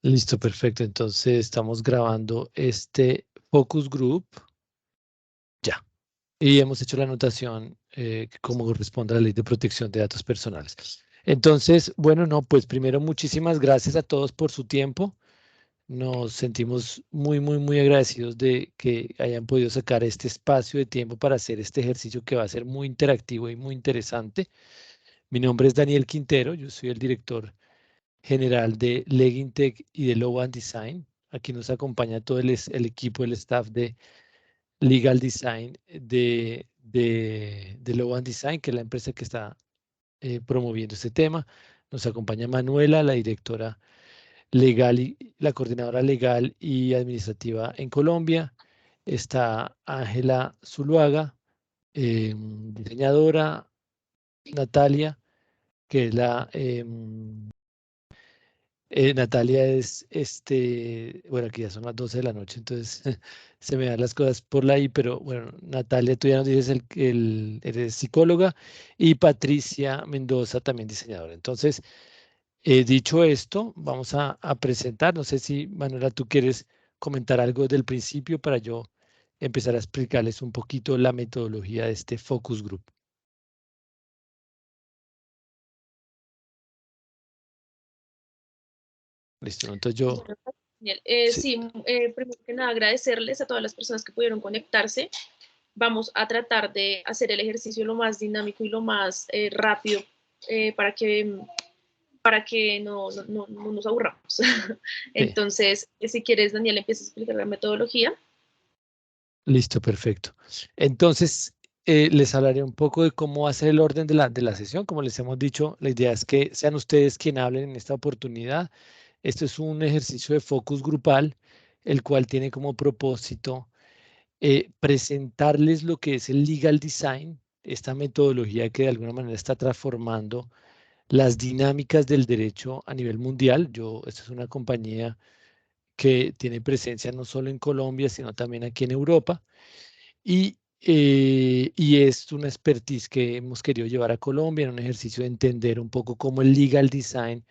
Listo, perfecto. Entonces estamos grabando este focus group. Ya. Y hemos hecho la anotación como corresponde a la Ley de Protección de Datos Personales. Entonces, bueno, no, pues primero muchísimas gracias a todos por su tiempo. Nos sentimos muy, muy, muy agradecidos de que hayan podido sacar este espacio de tiempo para hacer este ejercicio que va a ser muy interactivo y muy interesante. Mi nombre es Daniel Quintero, yo soy el director general de Legintech y de Low and Design. Aquí nos acompaña todo el equipo, el staff de Legal Design de Low and Design, que es la empresa que está promoviendo este tema. Nos acompaña Manuela, la directora legal y la coordinadora legal y administrativa en Colombia. Está Ángela Zuluaga, diseñadora, Natalia, que es Natalia es, bueno, aquí ya son las 12 de la noche, entonces se me dan las cosas por la I, pero bueno, Natalia, tú ya nos dices eres psicóloga y Patricia Mendoza también diseñadora. Entonces, dicho esto, vamos a presentar, no sé si Manuela, tú quieres comentar algo del principio para yo empezar a explicarles un poquito la metodología de este focus group. Listo, ¿no? Entonces yo, Bueno, Daniel, sí, sí, primero que nada agradecerles a todas las personas que pudieron conectarse. Vamos a tratar de hacer el ejercicio lo más dinámico y lo más rápido para que no nos aburramos. sí. Entonces, si quieres, Daniel, empieza a explicar la metodología. Listo, perfecto. Entonces, les hablaré un poco de cómo hacer el orden de la sesión. Como les hemos dicho, la idea es que sean ustedes quienes hablen en esta oportunidad. Esto es un ejercicio de focus grupal, el cual tiene como propósito presentarles lo que es el legal design, esta metodología que de alguna manera está transformando las dinámicas del derecho a nivel mundial. Esta es una compañía que tiene presencia no solo en Colombia, sino también aquí en Europa. Y es una expertise que hemos querido llevar a Colombia en un ejercicio de entender un poco cómo el legal design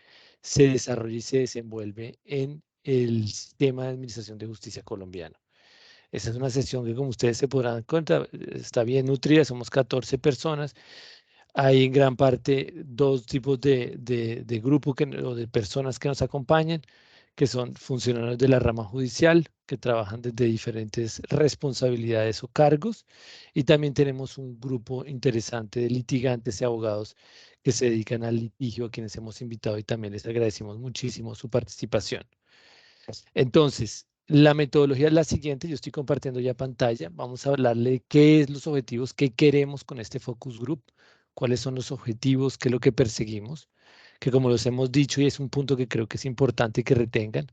se desarrolla y se desenvuelve en el sistema de administración de justicia colombiano. Esta es una sesión que, como ustedes se podrán dar cuenta, está bien nutrida, somos 14 personas. Hay en gran parte dos tipos de grupo o de personas que nos acompañan, que son funcionarios de la rama judicial, que trabajan desde diferentes responsabilidades o cargos, y también tenemos un grupo interesante de litigantes y abogados que se dedican al litigio, a quienes hemos invitado y también les agradecemos muchísimo su participación. Entonces, la metodología es la siguiente, yo estoy compartiendo ya pantalla, vamos a hablarle de qué es los objetivos, qué queremos con este focus group, cuáles son los objetivos, qué es lo que perseguimos, que como los hemos dicho y es un punto que creo que es importante que retengan,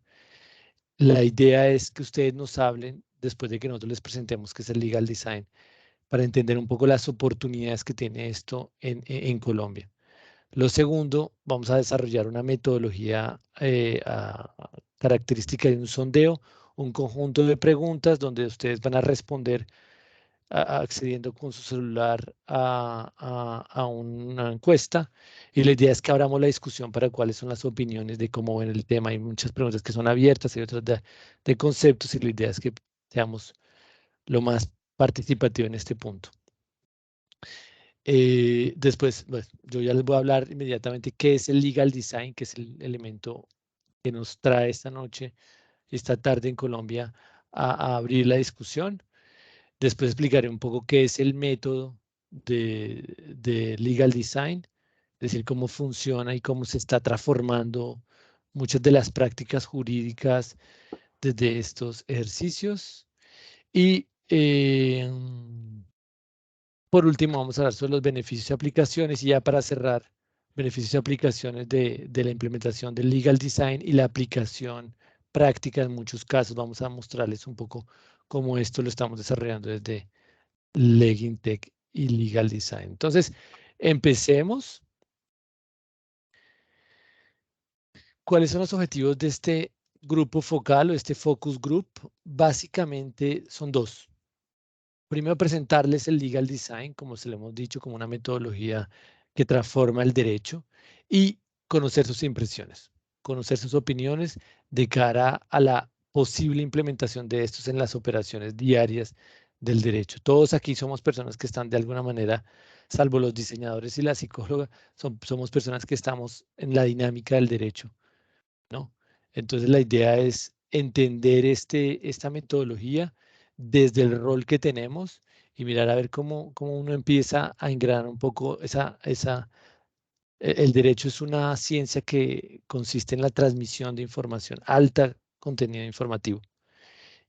la idea es que ustedes nos hablen después de que nosotros les presentemos qué es el legal design, para entender un poco las oportunidades que tiene esto en Colombia. Lo segundo, vamos a desarrollar una metodología característica de un sondeo, un conjunto de preguntas donde ustedes van a responder accediendo con su celular a una encuesta. Y la idea es que abramos la discusión para cuáles son las opiniones de cómo ven el tema. Hay muchas preguntas que son abiertas y otras de conceptos y la idea es que seamos lo más participativo en este punto. Después, bueno, yo ya les voy a hablar inmediatamente qué es el legal design, que es el elemento que nos trae esta noche, esta tarde en Colombia, a abrir la discusión. Después explicaré un poco qué es el método de legal design, es decir, cómo funciona y cómo se está transformando muchas de las prácticas jurídicas desde estos ejercicios. Y por último, vamos a hablar sobre los beneficios y aplicaciones y ya para cerrar, beneficios y aplicaciones de la implementación del legal design y la aplicación práctica en muchos casos. Vamos a mostrarles un poco cómo esto lo estamos desarrollando desde Legintech y Legal Design. Entonces, empecemos. ¿Cuáles son los objetivos de este grupo focal o este focus group? Básicamente son dos. Primero, presentarles el legal design, como se lo hemos dicho, como una metodología que transforma el derecho y conocer sus impresiones, conocer sus opiniones de cara a la posible implementación de estos en las operaciones diarias del derecho. Todos aquí somos personas que están de alguna manera, salvo los diseñadores y la psicóloga, somos personas que estamos en la dinámica del derecho, ¿no? Entonces la idea es entender esta metodología desde el rol que tenemos y mirar a ver cómo uno empieza a engranar un poco el derecho es una ciencia que consiste en la transmisión de información, alta contenido informativo.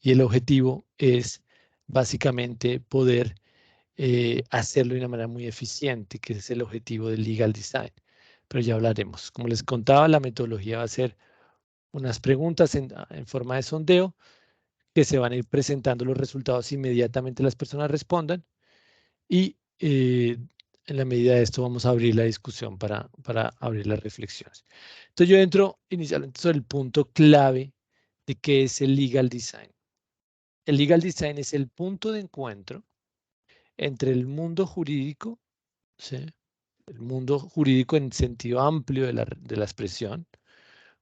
Y el objetivo es básicamente poder hacerlo de una manera muy eficiente, que es el objetivo del legal design. Pero ya hablaremos. Como les contaba, la metodología va a ser unas preguntas en forma de sondeo que se van a ir presentando los resultados inmediatamente las personas respondan y en la medida de esto vamos a abrir la discusión para abrir las reflexiones. Entonces yo entro inicialmente sobre el punto clave de qué es el legal design. El legal design es el punto de encuentro entre el mundo jurídico, ¿sí? El mundo jurídico en sentido amplio de la expresión,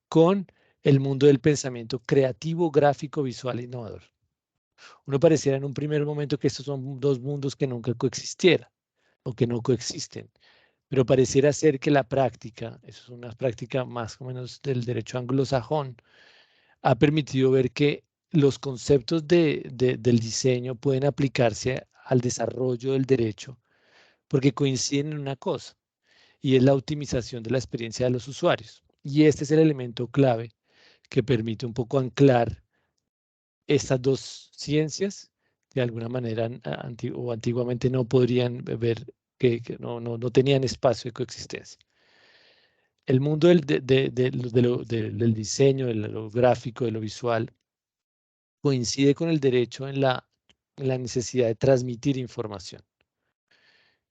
con el mundo del pensamiento creativo, gráfico, visual e innovador. Uno pareciera en un primer momento que estos son dos mundos que nunca coexistieran o que no coexisten, pero pareciera ser que la práctica, eso es una práctica más o menos del derecho anglosajón, ha permitido ver que los conceptos del diseño pueden aplicarse al desarrollo del derecho porque coinciden en una cosa, y es la optimización de la experiencia de los usuarios. Y este es el elemento clave que permite un poco anclar estas dos ciencias que de alguna manera o antiguamente no podrían ver, que no tenían espacio de coexistencia. El mundo del diseño, de lo gráfico, de lo visual, coincide con el derecho en la necesidad de transmitir información.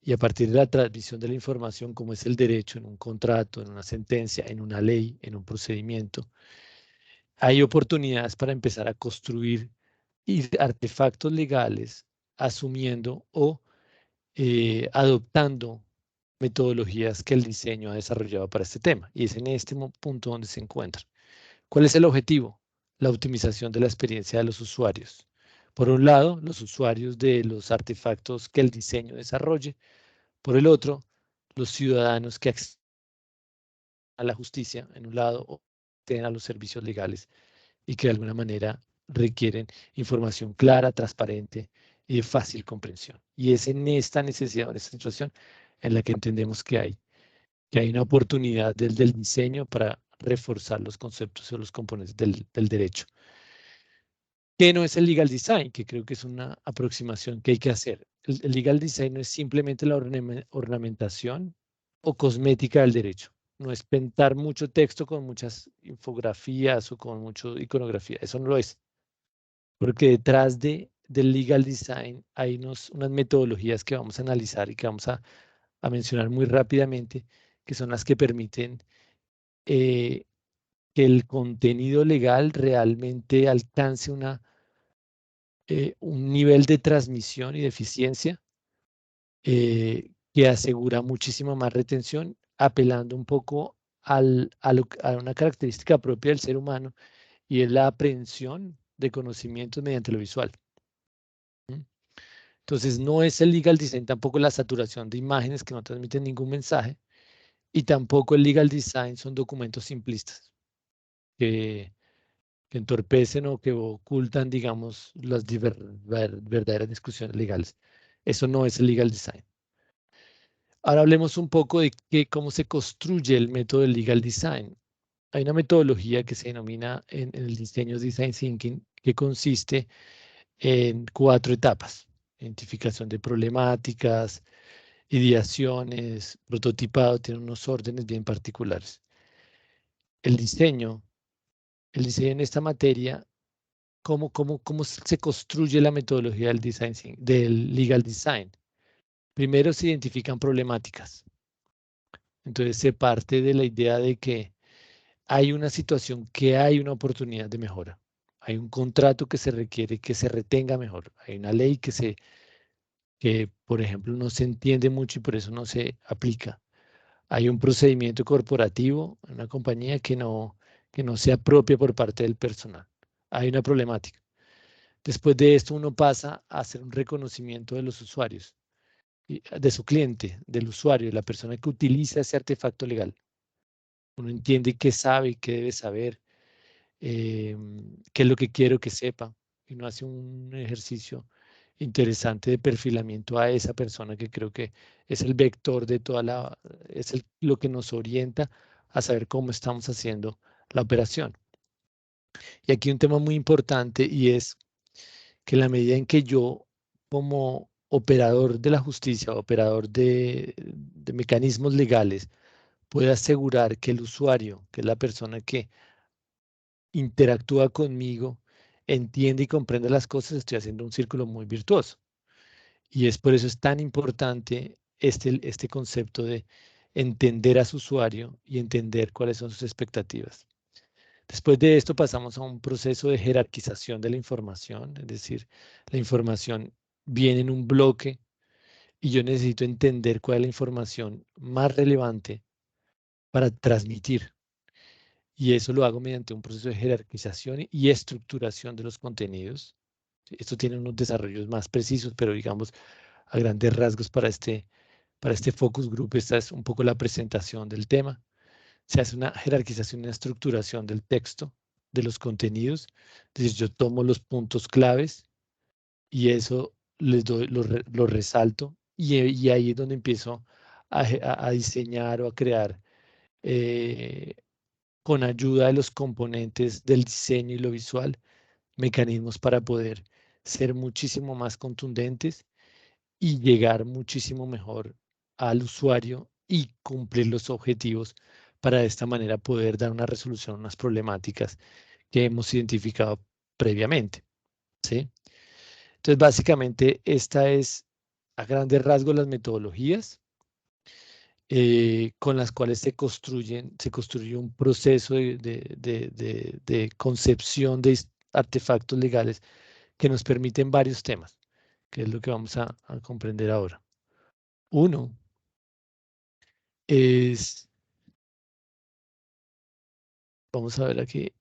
Y a partir de la transmisión de la información, como es el derecho en un contrato, en una sentencia, en una ley, en un procedimiento, hay oportunidades para empezar a construir artefactos legales asumiendo o adoptando metodologías que el diseño ha desarrollado para este tema. Y es en este punto donde se encuentra. ¿Cuál es el objetivo? La optimización de la experiencia de los usuarios. Por un lado, los usuarios de los artefactos que el diseño desarrolle. Por el otro, los ciudadanos que acceden a la justicia en un lado o acceden a los servicios legales y que de alguna manera requieren información clara, transparente y de fácil comprensión. Y es en esta necesidad, en esta situación, en la que entendemos que hay una oportunidad del diseño para reforzar los conceptos o los componentes del derecho. ¿Qué no es el legal design? Que creo que es una aproximación que hay que hacer. El legal design no es simplemente la ornamentación o cosmética del derecho. No es pintar mucho texto con muchas infografías o con mucha iconografía. Eso no lo es. Porque detrás del legal design hay unas metodologías que vamos a analizar y que vamos a mencionar muy rápidamente, que son las que permiten que el contenido legal realmente alcance un nivel de transmisión y de eficiencia que asegura muchísima más retención, apelando un poco a una característica propia del ser humano y es la aprehensión de conocimientos mediante lo visual. ¿Mm? Entonces, no es el legal design tampoco la saturación de imágenes que no transmiten ningún mensaje y tampoco el legal design son documentos simplistas que entorpecen o que ocultan, digamos, las verdaderas discusiones legales. Eso no es el legal design. Ahora hablemos un poco de cómo se construye el método del legal design. Hay una metodología que se denomina en el diseño design thinking que consiste en 4 etapas: identificación de problemáticas, ideaciones, prototipado, tiene unos órdenes bien particulares. El diseño en esta materia, ¿cómo se construye la metodología del legal design? Primero se identifican problemáticas. Entonces se parte de la idea de que hay una situación que hay una oportunidad de mejora. Hay un contrato que se requiere que se retenga mejor. Hay una ley que, por ejemplo, no se entiende mucho y por eso no se aplica. Hay un procedimiento corporativo en una compañía que que no sea propia por parte del personal. Hay una problemática. Después de esto, uno pasa a hacer un reconocimiento de los usuarios, de su cliente, del usuario, de la persona que utiliza ese artefacto legal. Uno entiende qué sabe y qué debe saber, qué es lo que quiero que sepa, y uno hace un ejercicio interesante de perfilamiento a esa persona que creo que es el vector de toda lo que nos orienta a saber cómo estamos haciendo la operación. Y aquí un tema muy importante y es que en la medida en que yo como operador de la justicia, operador de mecanismos legales, pueda asegurar que el usuario, que es la persona que interactúa conmigo, entiende y comprende las cosas, estoy haciendo un círculo muy virtuoso. Y es por eso es tan importante este concepto de entender a su usuario y entender cuáles son sus expectativas. Después de esto pasamos a un proceso de jerarquización de la información, es decir, la información viene en un bloque y yo necesito entender cuál es la información más relevante para transmitir. Y eso lo hago mediante un proceso de jerarquización y estructuración de los contenidos. Esto tiene unos desarrollos más precisos, pero digamos a grandes rasgos para este focus group, esta es un poco la presentación del tema. Se hace una jerarquización y una estructuración del texto, de los contenidos. Es decir, yo tomo los puntos claves y eso lo resalto y ahí es donde empiezo a diseñar o a crear eh, con ayuda de los componentes del diseño y lo visual, mecanismos para poder ser muchísimo más contundentes y llegar muchísimo mejor al usuario y cumplir los objetivos para de esta manera poder dar una resolución a unas problemáticas que hemos identificado previamente, ¿sí? Entonces, básicamente, esta es a grandes rasgos las metodologías con las cuales se construye un proceso de concepción de artefactos legales que nos permiten varios temas, que es lo que vamos a comprender ahora. Uno es, vamos a ver aquí,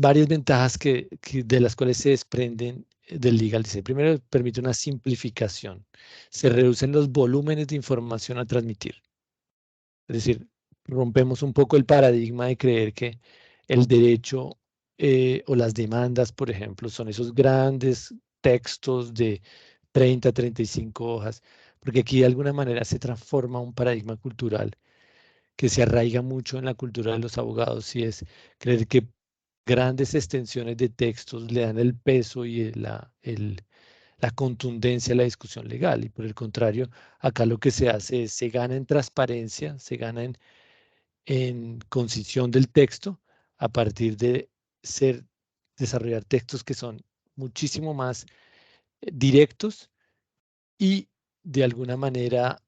varias ventajas de las cuales se desprenden del legal design. Primero, permite una simplificación. Se reducen los volúmenes de información a transmitir. Es decir, rompemos un poco el paradigma de creer que el derecho o las demandas, por ejemplo, son esos grandes textos de 30, 35 hojas, porque aquí de alguna manera se transforma un paradigma cultural que se arraiga mucho en la cultura de los abogados y es creer que grandes extensiones de textos le dan el peso y la contundencia a la discusión legal. Y por el contrario, acá lo que se hace es, se gana en transparencia, se gana en concisión del texto a partir de desarrollar textos que son muchísimo más directos y de alguna manera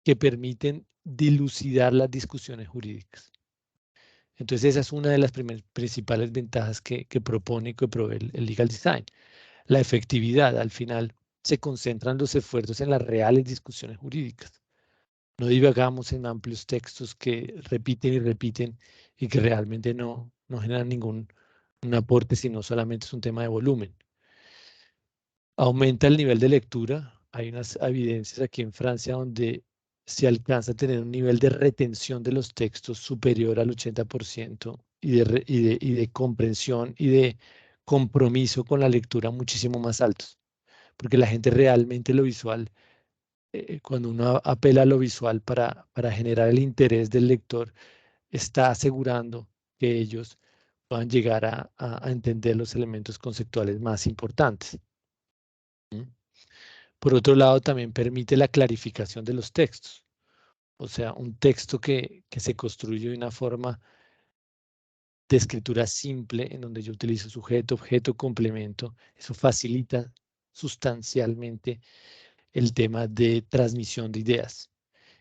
que permiten dilucidar las discusiones jurídicas. Entonces esa es una de las principales ventajas que propone y que provee el legal design. La efectividad, al final, se concentran los esfuerzos en las reales discusiones jurídicas. No divagamos en amplios textos que repiten y repiten y que realmente no generan ningún un aporte, sino solamente es un tema de volumen. Aumenta el nivel de lectura. Hay unas evidencias aquí en Francia donde se alcanza a tener un nivel de retención de los textos superior al 80% y de comprensión y de compromiso con la lectura muchísimo más altos. Porque la gente realmente lo visual, cuando uno apela a lo visual para generar el interés del lector, está asegurando que ellos puedan llegar a entender los elementos conceptuales más importantes. ¿Mm? Por otro lado, también permite la clarificación de los textos. O sea, un texto que se construye de una forma de escritura simple, en donde yo utilizo sujeto, objeto, complemento. Eso facilita sustancialmente el tema de transmisión de ideas.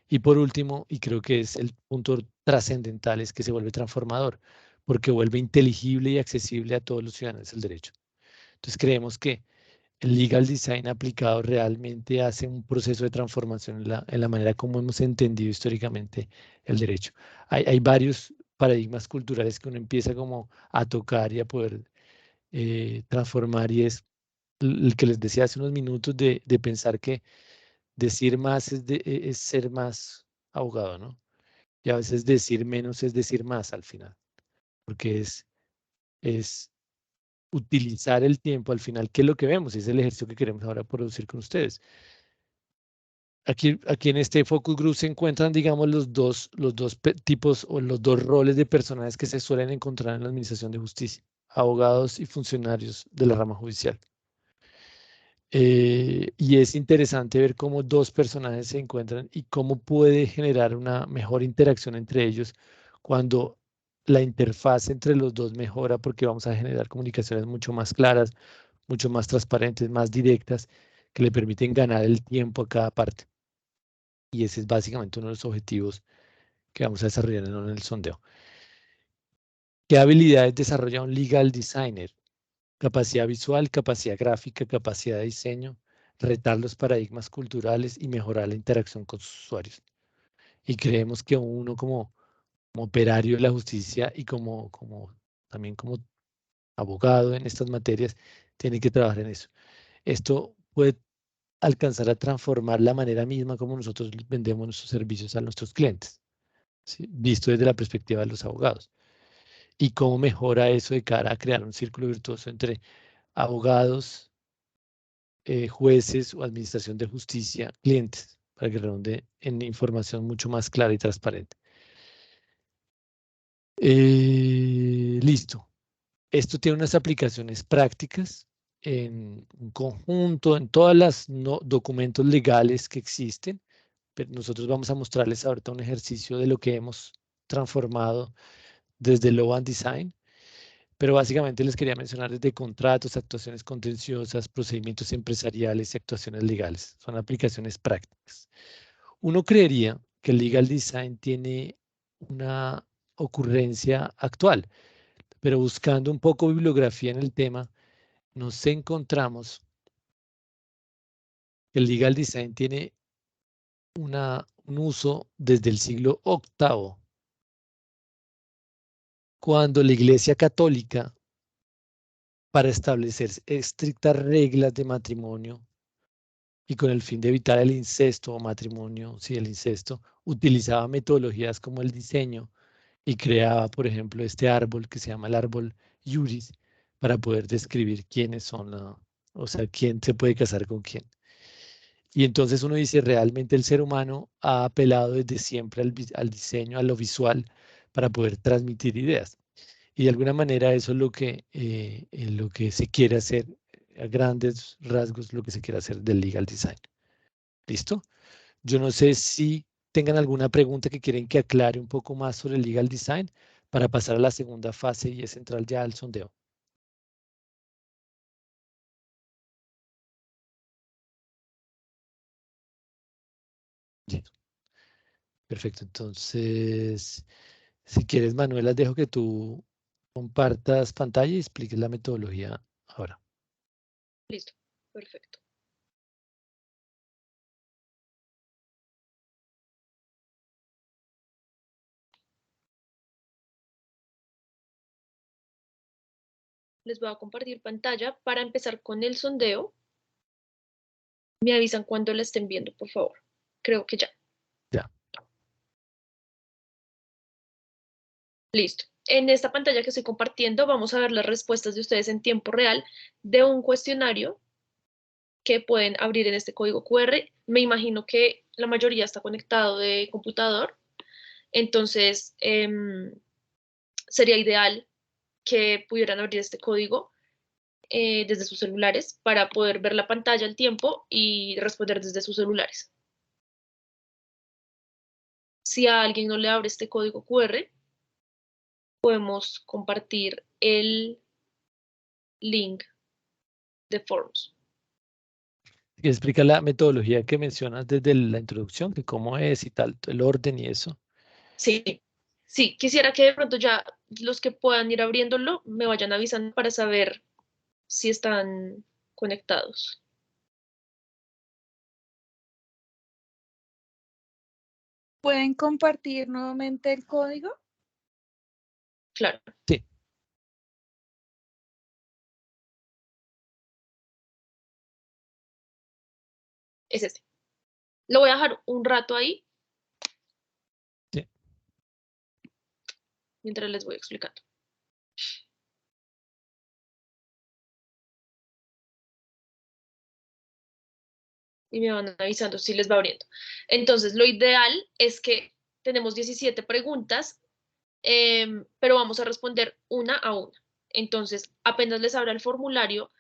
Y por último, y creo que es el punto trascendental, es que se vuelve transformador, porque vuelve inteligible y accesible a todos los ciudadanos el derecho. Entonces creemos que el legal design aplicado realmente hace un proceso de transformación en la manera como hemos entendido históricamente el derecho. Hay varios paradigmas culturales que uno empieza como a tocar y a poder transformar, y es el que les decía hace unos minutos de pensar que decir más es ser más abogado, ¿no? Y a veces decir menos es decir más al final, porque es utilizar el tiempo al final, que es lo que vemos, es el ejercicio que queremos ahora producir con ustedes. Aquí en este focus group se encuentran, digamos, los dos tipos o los dos roles de personajes que se suelen encontrar en la administración de justicia: abogados y funcionarios de la rama judicial. Y es interesante ver cómo dos personajes se encuentran y cómo puede generar una mejor interacción entre ellos cuando la interfaz entre los dos mejora, porque vamos a generar comunicaciones mucho más claras, mucho más transparentes, más directas, que le permiten ganar el tiempo a cada parte. Y ese es básicamente uno de los objetivos que vamos a desarrollar en el sondeo. ¿Qué habilidades desarrolla un legal designer? Capacidad visual, capacidad gráfica, capacidad de diseño, retar los paradigmas culturales y mejorar la interacción con sus usuarios. Y creemos que uno como operario de la justicia y también como abogado en estas materias tiene que trabajar en eso. Esto puede alcanzar a transformar la manera misma como nosotros vendemos nuestros servicios a nuestros clientes, ¿sí? Visto desde la perspectiva de los abogados. Y cómo mejora eso de cara a crear un círculo virtuoso entre abogados, jueces o administración de justicia, clientes, para que redunde en información mucho más clara y transparente. Listo. Esto tiene unas aplicaciones prácticas en un conjunto, en todos los documentos legales que existen. Pero nosotros vamos a mostrarles ahorita un ejercicio de lo que hemos transformado desde Law and Design. Pero básicamente les quería mencionar desde contratos, actuaciones contenciosas, procedimientos empresariales y actuaciones legales. Son aplicaciones prácticas. Uno creería que el legal design tiene una ocurrencia actual, pero buscando un poco bibliografía en el tema, nos encontramos que el legal design tiene un uso desde el siglo VIII, cuando la Iglesia Católica, para establecer estrictas reglas de matrimonio y con el fin de evitar el incesto o matrimonio, sí, el incesto, utilizaba metodologías como el diseño y creaba, por ejemplo, este árbol que se llama el árbol Iuris para poder describir quiénes son, o sea, quién se puede casar con quién. Y entonces uno dice, realmente el ser humano ha apelado desde siempre al diseño, a lo visual, para poder transmitir ideas. Y de alguna manera eso es lo que se quiere hacer, a grandes rasgos, lo que se quiere hacer del legal design. ¿Listo? Yo no sé si tengan alguna pregunta que quieren que aclare un poco más sobre el legal design para pasar a la segunda fase y es entrar ya al sondeo. Bien, perfecto. Entonces, si quieres, Manuela, dejo que tú compartas pantalla y expliques la metodología ahora. Listo, perfecto. Les voy a compartir pantalla para empezar con el sondeo. Me avisan cuando la estén viendo, por favor. Creo que ya. Ya. Listo. En esta pantalla que estoy compartiendo vamos a ver las respuestas de ustedes en tiempo real de un cuestionario que pueden abrir en este código QR. Me imagino que la mayoría está conectado de computador, entonces sería ideal que pudieran abrir este código desde sus celulares para poder ver la pantalla al tiempo y responder desde sus celulares. Si a alguien no le abre este código QR, podemos compartir el link de Forms. Explica la metodología que mencionas desde la introducción, que cómo es y tal, el orden y eso. Sí, sí, quisiera que de pronto ya los que puedan ir abriéndolo me vayan avisando para saber si están conectados. ¿Pueden compartir nuevamente el código? claro. Sí. Es este. Lo voy a dejar un rato ahí. Sí. Mientras les voy explicando. Y me van avisando si les va abriendo. Entonces, lo ideal es que tenemos 17 preguntas, pero vamos a responder una a una. Entonces, apenas les abra el formulario,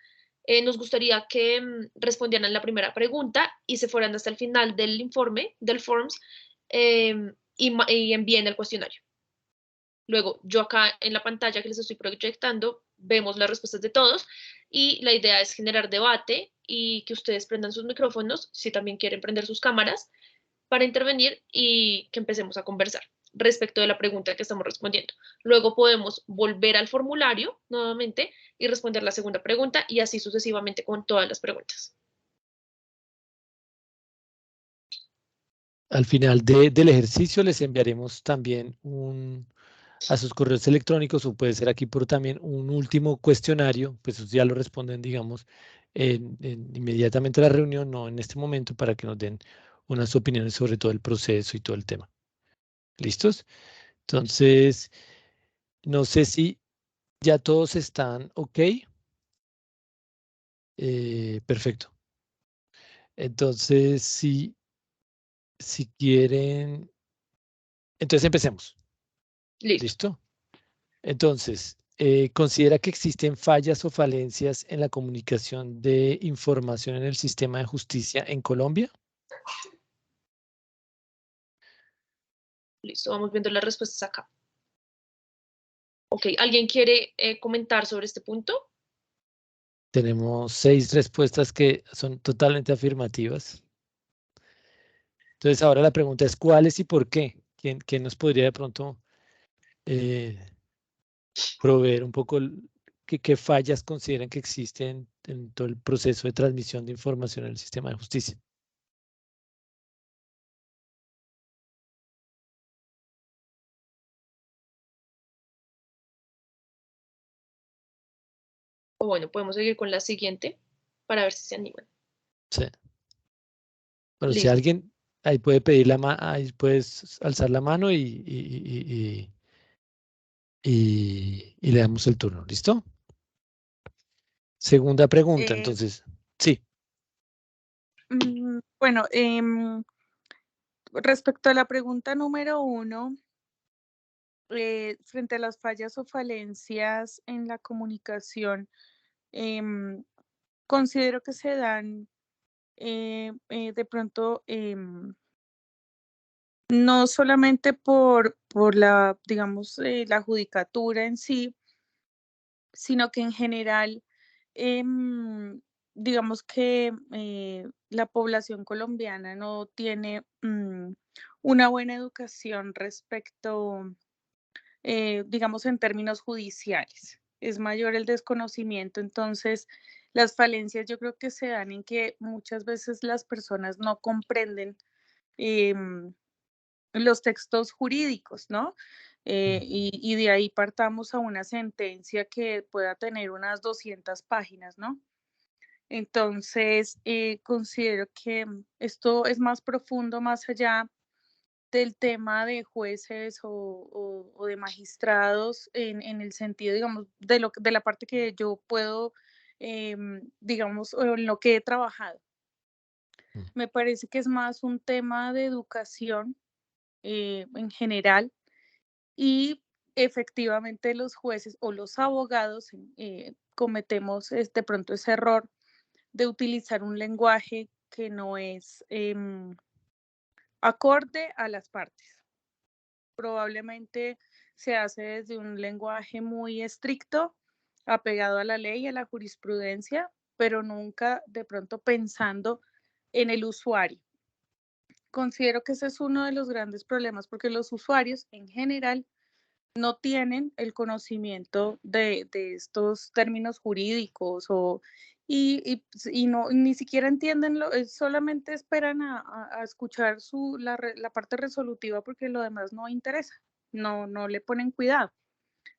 nos gustaría que respondieran la primera pregunta y se fueran hasta el final del informe, del forms, y envíen el cuestionario. Luego, yo acá en la pantalla que les estoy proyectando, vemos las respuestas de todos y la idea es generar debate y que ustedes prendan sus micrófonos, si también quieren prender sus cámaras, para intervenir y que empecemos a conversar respecto de la pregunta que estamos respondiendo. Luego podemos volver al formulario nuevamente y responder la segunda pregunta y así sucesivamente con todas las preguntas. Al final del ejercicio les enviaremos también a sus correos electrónicos, o puede ser aquí por también un último cuestionario, pues eso ya lo responden, digamos, inmediatamente a la reunión, no en este momento, para que nos den unas opiniones sobre todo el proceso y todo el tema. ¿Listos? Entonces, no sé si ya todos están ok. Perfecto. Entonces, si quieren, entonces empecemos. Listo. ¿Listo? Entonces, ¿considera que existen fallas o falencias en la comunicación de información en el sistema de justicia en Colombia? Listo, vamos viendo las respuestas acá. Ok, ¿alguien quiere comentar sobre este punto? Tenemos 6 respuestas que son totalmente afirmativas. Entonces, ahora la pregunta es ¿cuáles y por qué? ¿Quién nos podría de pronto eh, proveer un poco qué fallas consideran que existen en todo el proceso de transmisión de información en el sistema de justicia? O bueno, podemos seguir con la siguiente para ver si se animan. Sí. Bueno, si Listo. alguien ahí puede pedir ahí puedes alzar la mano y le damos el turno. ¿Listo? Segunda pregunta, Eh, entonces, sí, bueno, respecto a la pregunta número 1, frente a las fallas o falencias en la comunicación, em, considero que se dan de pronto no solamente por la, digamos, la judicatura en sí, sino que en general, digamos que la población colombiana no tiene una buena educación respecto, digamos, en términos judiciales. Es mayor el desconocimiento, entonces las falencias yo creo que se dan en que muchas veces las personas no comprenden em, los textos jurídicos, ¿no? Y de ahí partamos a una sentencia que pueda tener unas 200 páginas, ¿no? Entonces, considero que esto es más profundo, más allá del tema de jueces o de magistrados, en el sentido, digamos, de la parte que yo puedo, digamos, o en lo que he trabajado. mm, Me parece que es más un tema de educación en general y efectivamente los jueces o los abogados cometemos de pronto ese error de utilizar un lenguaje que no es acorde a las partes. Probablemente se hace desde un lenguaje muy estricto, apegado a la ley y a la jurisprudencia, pero nunca de pronto pensando en el usuario. Considero que ese es uno de los grandes problemas porque los usuarios en general no tienen el conocimiento de estos términos jurídicos y no, ni siquiera entienden, solamente esperan a escuchar la parte resolutiva porque lo demás no interesa, no le ponen cuidado.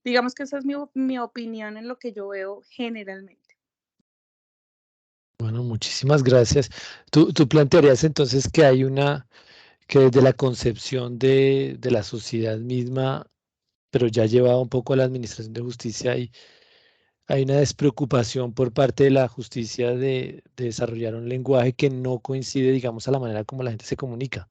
Digamos que esa es mi opinión en lo que yo veo generalmente. Bueno, muchísimas gracias. Tú plantearías entonces que hay que desde la concepción de la sociedad misma, pero ya llevado un poco a la administración de justicia, hay una despreocupación por parte de la justicia de desarrollar un lenguaje que no coincide, digamos, a la manera como la gente se comunica,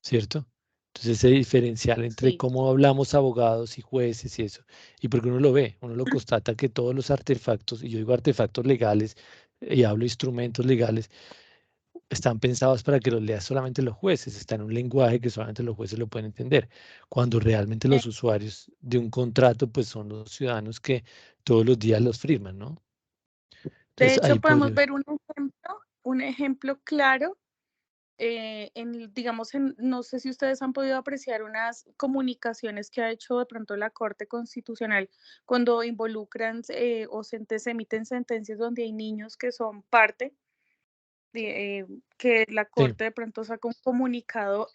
¿cierto? Entonces ese diferencial entre Sí. cómo hablamos abogados y jueces y eso, y porque uno lo ve, uno lo constata que todos los artefactos, y yo digo artefactos legales, y hablo de instrumentos legales, están pensados para que los leas solamente los jueces, está en un lenguaje que solamente los jueces lo pueden entender, cuando realmente los usuarios de un contrato pues son los ciudadanos que todos los días los firman, ¿no? De Entonces hecho, ahí podemos podría, ver un ejemplo claro digamos, no sé si ustedes han podido apreciar unas comunicaciones que ha hecho de pronto la Corte Constitucional cuando involucran se emiten sentencias donde hay niños que son parte, que la sí, Corte de pronto saca un comunicado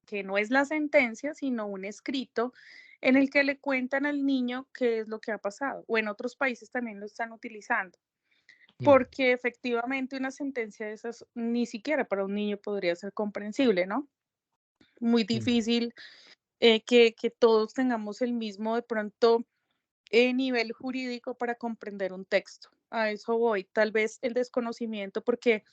que no es la sentencia, sino un escrito en el que le cuentan al niño qué es lo que ha pasado, o en otros países también lo están utilizando. mm, Porque efectivamente una sentencia de esas ni siquiera para un niño podría ser comprensible, ¿no? Muy mm, difícil que todos tengamos el mismo de pronto nivel jurídico para comprender un texto. A eso voy. Tal vez el desconocimiento, porque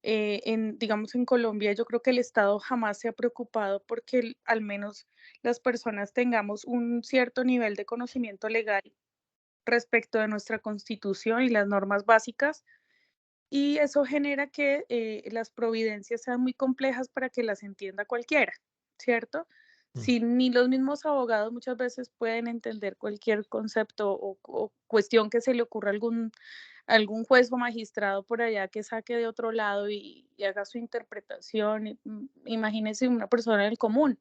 digamos en Colombia yo creo que el Estado jamás se ha preocupado porque al menos las personas tengamos un cierto nivel de conocimiento legal respecto de nuestra constitución y las normas básicas y eso genera que las providencias sean muy complejas para que las entienda cualquiera, ¿cierto? mm, Si ni los mismos abogados muchas veces pueden entender cualquier concepto o cuestión que se le ocurra a algún juez o magistrado por allá que saque de otro lado y haga su interpretación. Imagínese una persona del común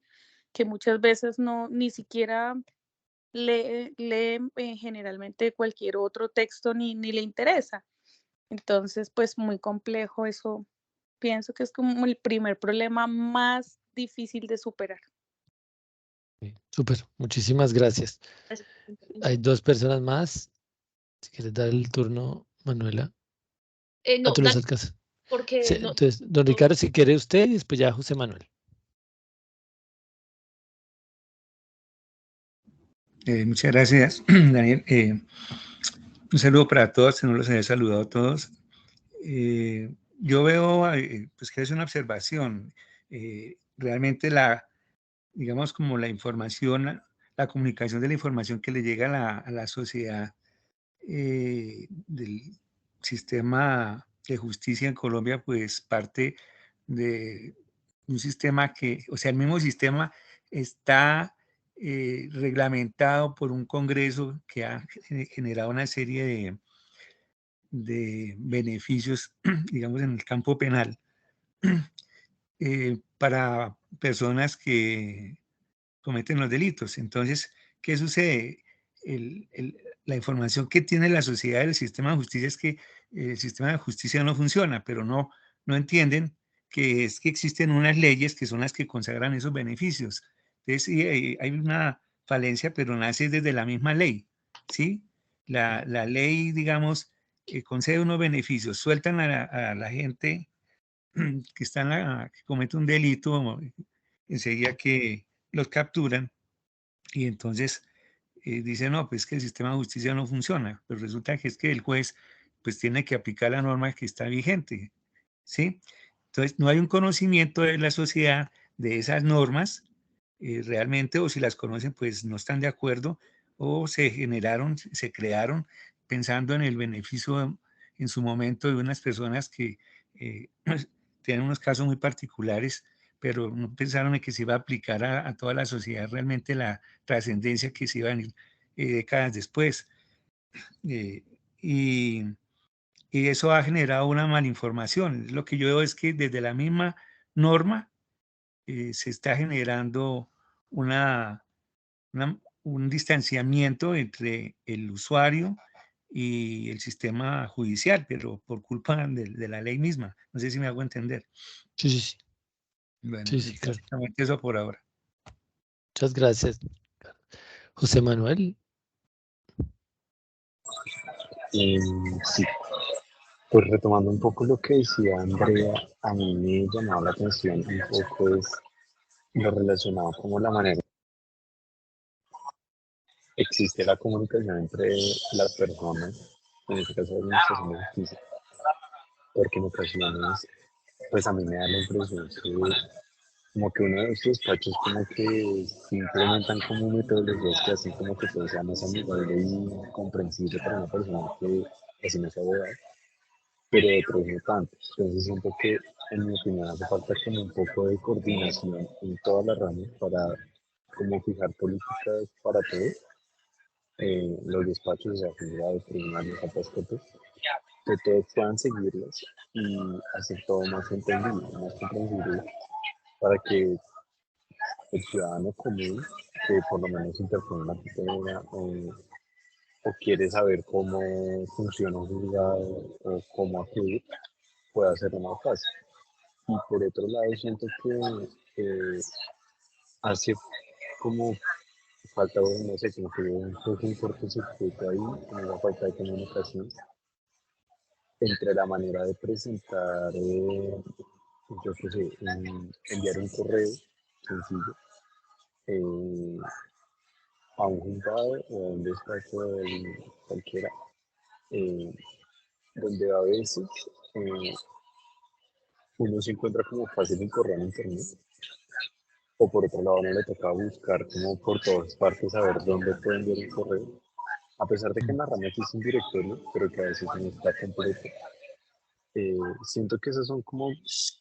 que muchas veces no ni siquiera lee generalmente cualquier otro texto ni le interesa. Entonces, pues muy complejo eso. Pienso que es como el primer problema más difícil de superar. sí, súper, muchísimas gracias. Gracias por tu Hay intervención. dos personas más, si quieres dar el turno, Manuela. Ah, No, tú los dale, alcanzas. Sí, porque no, entonces, don Ricardo, si quiere usted, y después ya José Manuel. Muchas gracias, Daniel. Un saludo para todos, no los había saludado a todos. Yo veo pues que es una observación. Realmente digamos como la información, la comunicación de la información que le llega a la sociedad del sistema de justicia en Colombia, pues parte de un sistema que, o sea, el mismo sistema está reglamentado por un Congreso que ha generado una serie de beneficios, digamos, en el campo penal para personas que cometen los delitos. Entonces, ¿qué sucede? La información que tiene la sociedad del sistema de justicia es que el sistema de justicia no funciona, pero no entienden que es que existen unas leyes que son las que consagran esos beneficios. Entonces, sí, hay una falencia, pero nace desde la misma ley, ¿sí? La ley, digamos, concede unos beneficios, sueltan a la gente que que comete un delito, enseguida que los capturan y entonces dicen, no, pues que el sistema de justicia no funciona, pero resulta que es que el juez pues tiene que aplicar la norma que está vigente, ¿sí? Entonces no hay un conocimiento de la sociedad de esas normas realmente, o si las conocen pues no están de acuerdo, o se crearon pensando en el beneficio en su momento de unas personas que tienen unos casos muy particulares, pero no pensaron en que se iba a aplicar a toda la sociedad realmente la trascendencia que se iba a venir décadas después. Eh, y, y eso ha generado una malinformación. Lo que yo veo es que desde la misma norma se está generando un distanciamiento entre el usuario y el sistema judicial, pero por culpa de la ley misma. No sé si me hago entender. Sí, sí, sí, Bueno, sí, sí, pues claro. básicamente eso por ahora. Muchas gracias. José Manuel, Sí, pues retomando un poco lo que decía Andrea, a mí me llamaba la atención un poco es lo relacionado como la manera existe la comunicación entre las personas, en este caso la administración de justicia, porque en ocasiones, pues a mí me da la impresión que como que uno de estos despachos como que se implementan como metodologías que hacen como que todo sea más amigable y comprensible para una persona que así no sea abogado, pero otros no tanto. Entonces siento que en mi opinión hace falta como un poco de coordinación en todas las ramas para como fijar políticas para todos, los despachos, o sea, juzgados, tribunales, apóstoles, que todos puedan seguirlas y hacer todo más entendible, más comprensible, para que el ciudadano común, que por lo menos interpone una tutela o quiere saber cómo funciona un juzgado o cómo acudir, pueda hacerlo más fácil. Y por otro lado, siento que hace como falta, no sé, como que un poco un cortocircuito ahí, como la falta de comunicación entre la manera de presentar, yo qué sé, enviar un correo sencillo eh, a un juzgado o a un despacho cualquiera, eh, donde a veces eh, uno se encuentra como fácil el correo en internet, o por otro lado uno le toca buscar como por todas partes saber dónde puede enviar un correo, a pesar de que en la rama existe un directorio, pero que a veces no está completo. Siento que esas son como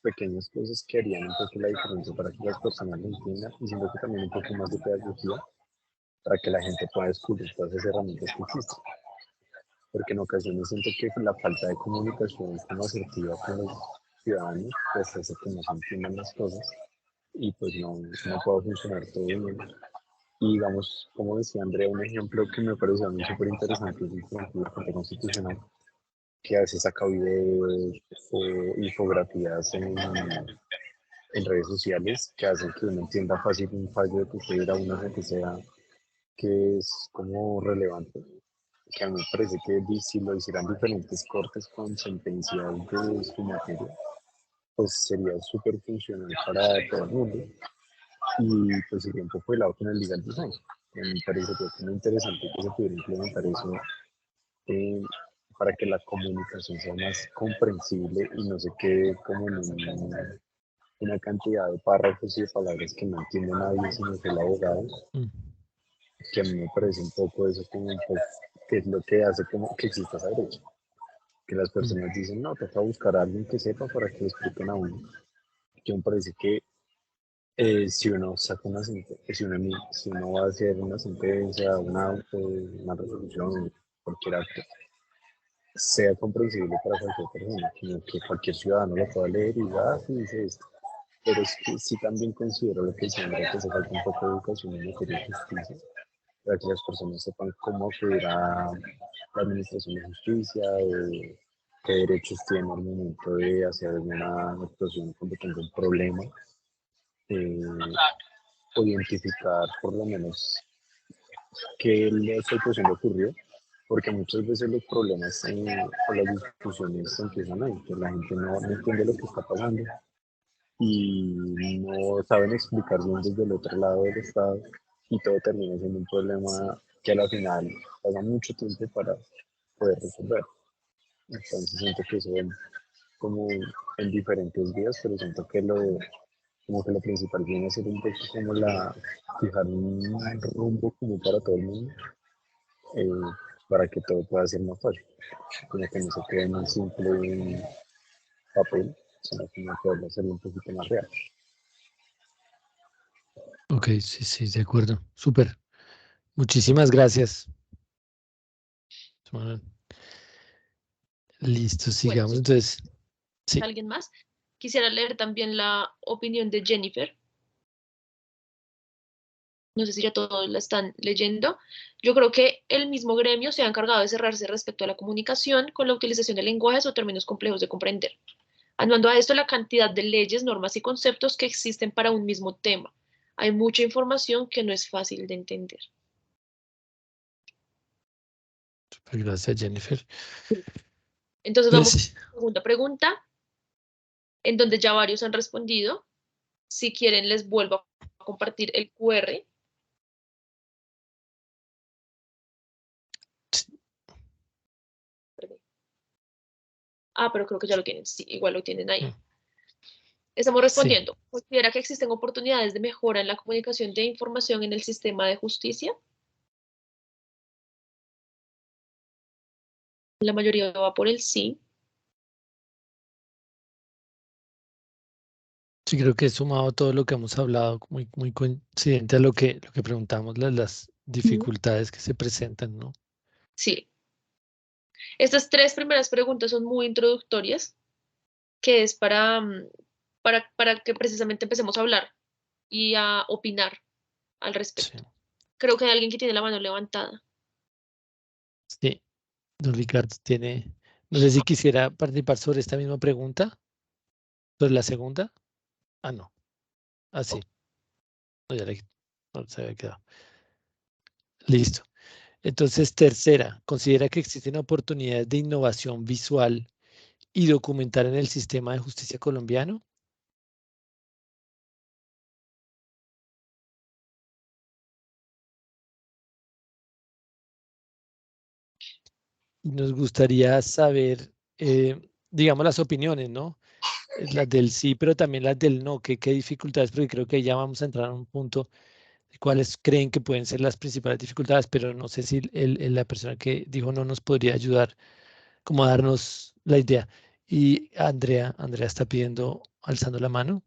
pequeñas cosas que harían un poco la diferencia para que las personas lo entiendan y siento que también un poco más de pedagogía para que la gente pueda descubrir todas esas herramientas que existen. Porque en ocasiones siento que la falta de comunicación como asertiva con los ciudadanos pues hace que no se entiendan las cosas y pues no pueda funcionar todo bien. Y digamos, como decía Andrea, un ejemplo que me pareció a mí súper interesante es el Tribunal Constitucional, que a veces saca videos o infografías en redes sociales que hacen que uno entienda fácil un fallo de tutela, una que sea que es como relevante, que a mí me parece que si lo hicieran diferentes cortes con sentencias de su materia, pues sería súper funcional para todo el mundo y pues sería un poco de lado con el legal design. Me parece que es muy interesante que se pudiera implementar eso eh, para que la comunicación sea más comprensible y no se quede como en una cantidad de párrafos y de palabras que no entiende nadie sino que el abogado, que a mí me parece un poco eso como un poco que es lo que hace como que exista esa brecha, que las personas dicen no, toca buscar a alguien que sepa para que lo expliquen a uno, que me parece que si uno saca una sentencia, si uno va a hacer una sentencia, una resolución, cualquier acto, sea comprensible para cualquier persona, sino que cualquier ciudadano lo pueda leer y diga, sí, dice esto. Pero es que sí también considero lo que dice Andrea, que hace falta un poco de educación en materia de justicia, para que las personas sepan cómo acudir a la administración de justicia, qué derechos tienen al momento de hacer alguna actuación cuando tenga un problema, eh, o identificar por lo menos qué situación le ocurrió, porque muchas veces los problemas o las discusiones empiezan ahí, que la gente no entiende lo que está pasando y no saben explicar bien desde el otro lado del Estado y todo termina siendo un problema que a la final pasa mucho tiempo para poder resolver. Entonces siento que eso ven como en diferentes vías, pero siento que como que lo principal viene a ser un poco como fijar un rumbo como para todo el mundo, eh, para que todo pueda ser más fácil, como que no se quede en un simple papel, sino como poderlo hacerlo un poquito más real. Ok, sí, sí, de acuerdo. Súper. Muchísimas gracias. Bueno, listo, Bueno, sigamos. Entonces, sí. ¿alguien más? Quisiera leer también la opinión de Jennifer. No sé si ya todos la están leyendo. Yo creo que el mismo gremio se ha encargado de cerrarse respecto a la comunicación con la utilización de lenguajes o términos complejos de comprender. Aunando a esto la cantidad de leyes, normas y conceptos que existen para un mismo tema. Hay mucha información que no es fácil de entender. Gracias, Jennifer. Entonces vamos a Pues, la segunda pregunta, en donde ya varios han respondido. Si quieren, les vuelvo a compartir el QR. Perdón. Pero creo que ya lo tienen. Sí, igual lo tienen ahí. Estamos sí. respondiendo. ¿Considera que existen oportunidades de mejora en la comunicación de información en el sistema de justicia? La mayoría va por el sí. Sí, creo que he sumado todo lo que hemos hablado, muy coincidente a lo que preguntamos, las dificultades que se presentan, ¿no? Sí. Estas tres primeras preguntas son muy introductorias, que es para que precisamente empecemos a hablar y a opinar al Sí, respecto. Creo que hay alguien que tiene la mano levantada. sí. Don Ricardo tiene, no sé si quisiera participar sobre esta misma pregunta, sobre la segunda. No. Sí. No, no se había quedado. Listo. Entonces, tercera, considera que existen oportunidades de innovación visual y documental en el sistema de justicia colombiano. Y nos gustaría saber, digamos, las opiniones, ¿no? Las del sí, pero también las del no. ¿Qué dificultades? Porque creo que ya vamos a entrar a un punto de cuáles creen que pueden ser las principales dificultades, pero no sé si la persona que dijo no nos podría ayudar como a darnos la idea. Y Andrea está pidiendo, alzando la mano.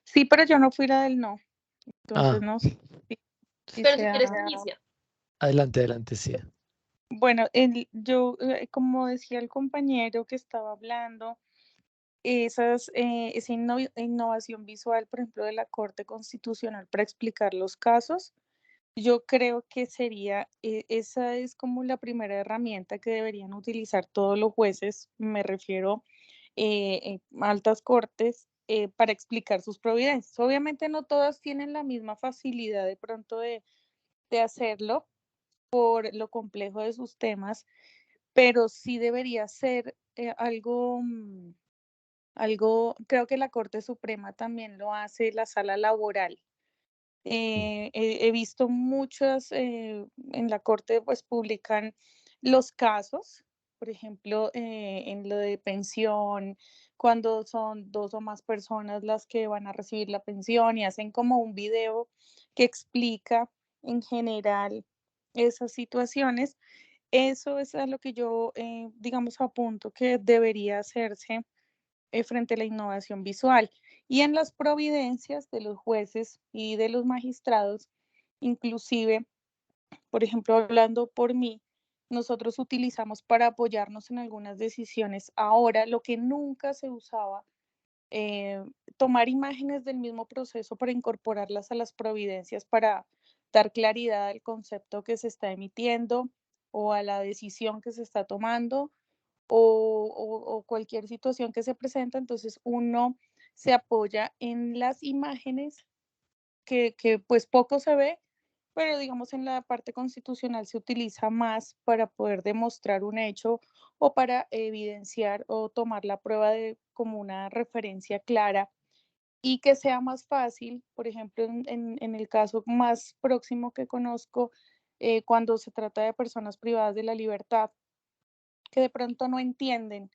Sí, pero yo no fui la del no. Entonces Ah, no sé si Pero si quieres, sea. inicia. adelante, sí. Bueno, como decía el compañero que estaba hablando, esa innovación visual, por ejemplo, de la Corte Constitucional para explicar los casos, yo creo que esa es como la primera herramienta que deberían utilizar todos los jueces, me refiero altas cortes, para explicar sus providencias. Obviamente no todas tienen la misma facilidad de pronto de hacerlo por lo complejo de sus temas, pero sí debería ser algo, creo que la Corte Suprema también lo hace, la sala laboral. He visto muchas, en la Corte pues publican los casos, por ejemplo, en lo de pensión, cuando son 2 o más personas las que van a recibir la pensión y hacen como un video que explica en general esas situaciones. Eso es a lo que yo, digamos, apunto que debería hacerse frente a la innovación visual. Y en las providencias de los jueces y de los magistrados, inclusive, por ejemplo, hablando por mí, nosotros utilizamos para apoyarnos en algunas decisiones ahora lo que nunca se usaba, eh, tomar imágenes del mismo proceso para incorporarlas a las providencias para dar claridad al concepto que se está emitiendo o a la decisión que se está tomando o cualquier situación que se presenta. Entonces uno se apoya en las imágenes que pues poco se ve, pero digamos en la parte constitucional se utiliza más para poder demostrar un hecho o para evidenciar o tomar la prueba como una referencia clara y que sea más fácil, por ejemplo, en el caso más próximo que conozco, cuando se trata de personas privadas de la libertad, que de pronto no entienden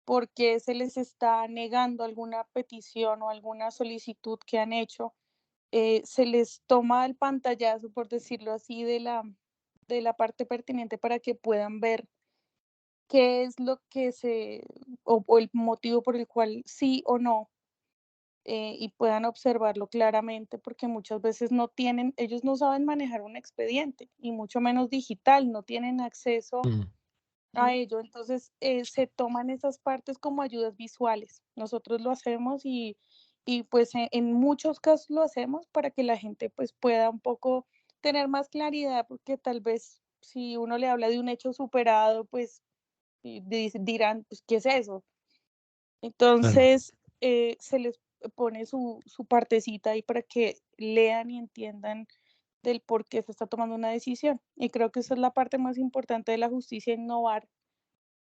por qué se les está negando alguna petición o alguna solicitud que han hecho. Se les toma el pantallazo, por decirlo así, de la parte pertinente para que puedan ver qué es lo que o el motivo por el cual sí o no, y puedan observarlo claramente, porque muchas veces ellos no saben manejar un expediente, y mucho menos digital, no tienen acceso Mm, a ello. Entonces, se toman esas partes como ayudas visuales. Nosotros lo hacemos y pues en muchos casos lo hacemos para que la gente pues pueda un poco tener más claridad, porque tal vez si uno le habla de un hecho superado, pues dirán, pues, ¿qué es eso? claro. Entonces, se les pone su partecita ahí para que lean y entiendan del por qué se está tomando una decisión. Y creo que esa es la parte más importante de la justicia, innovar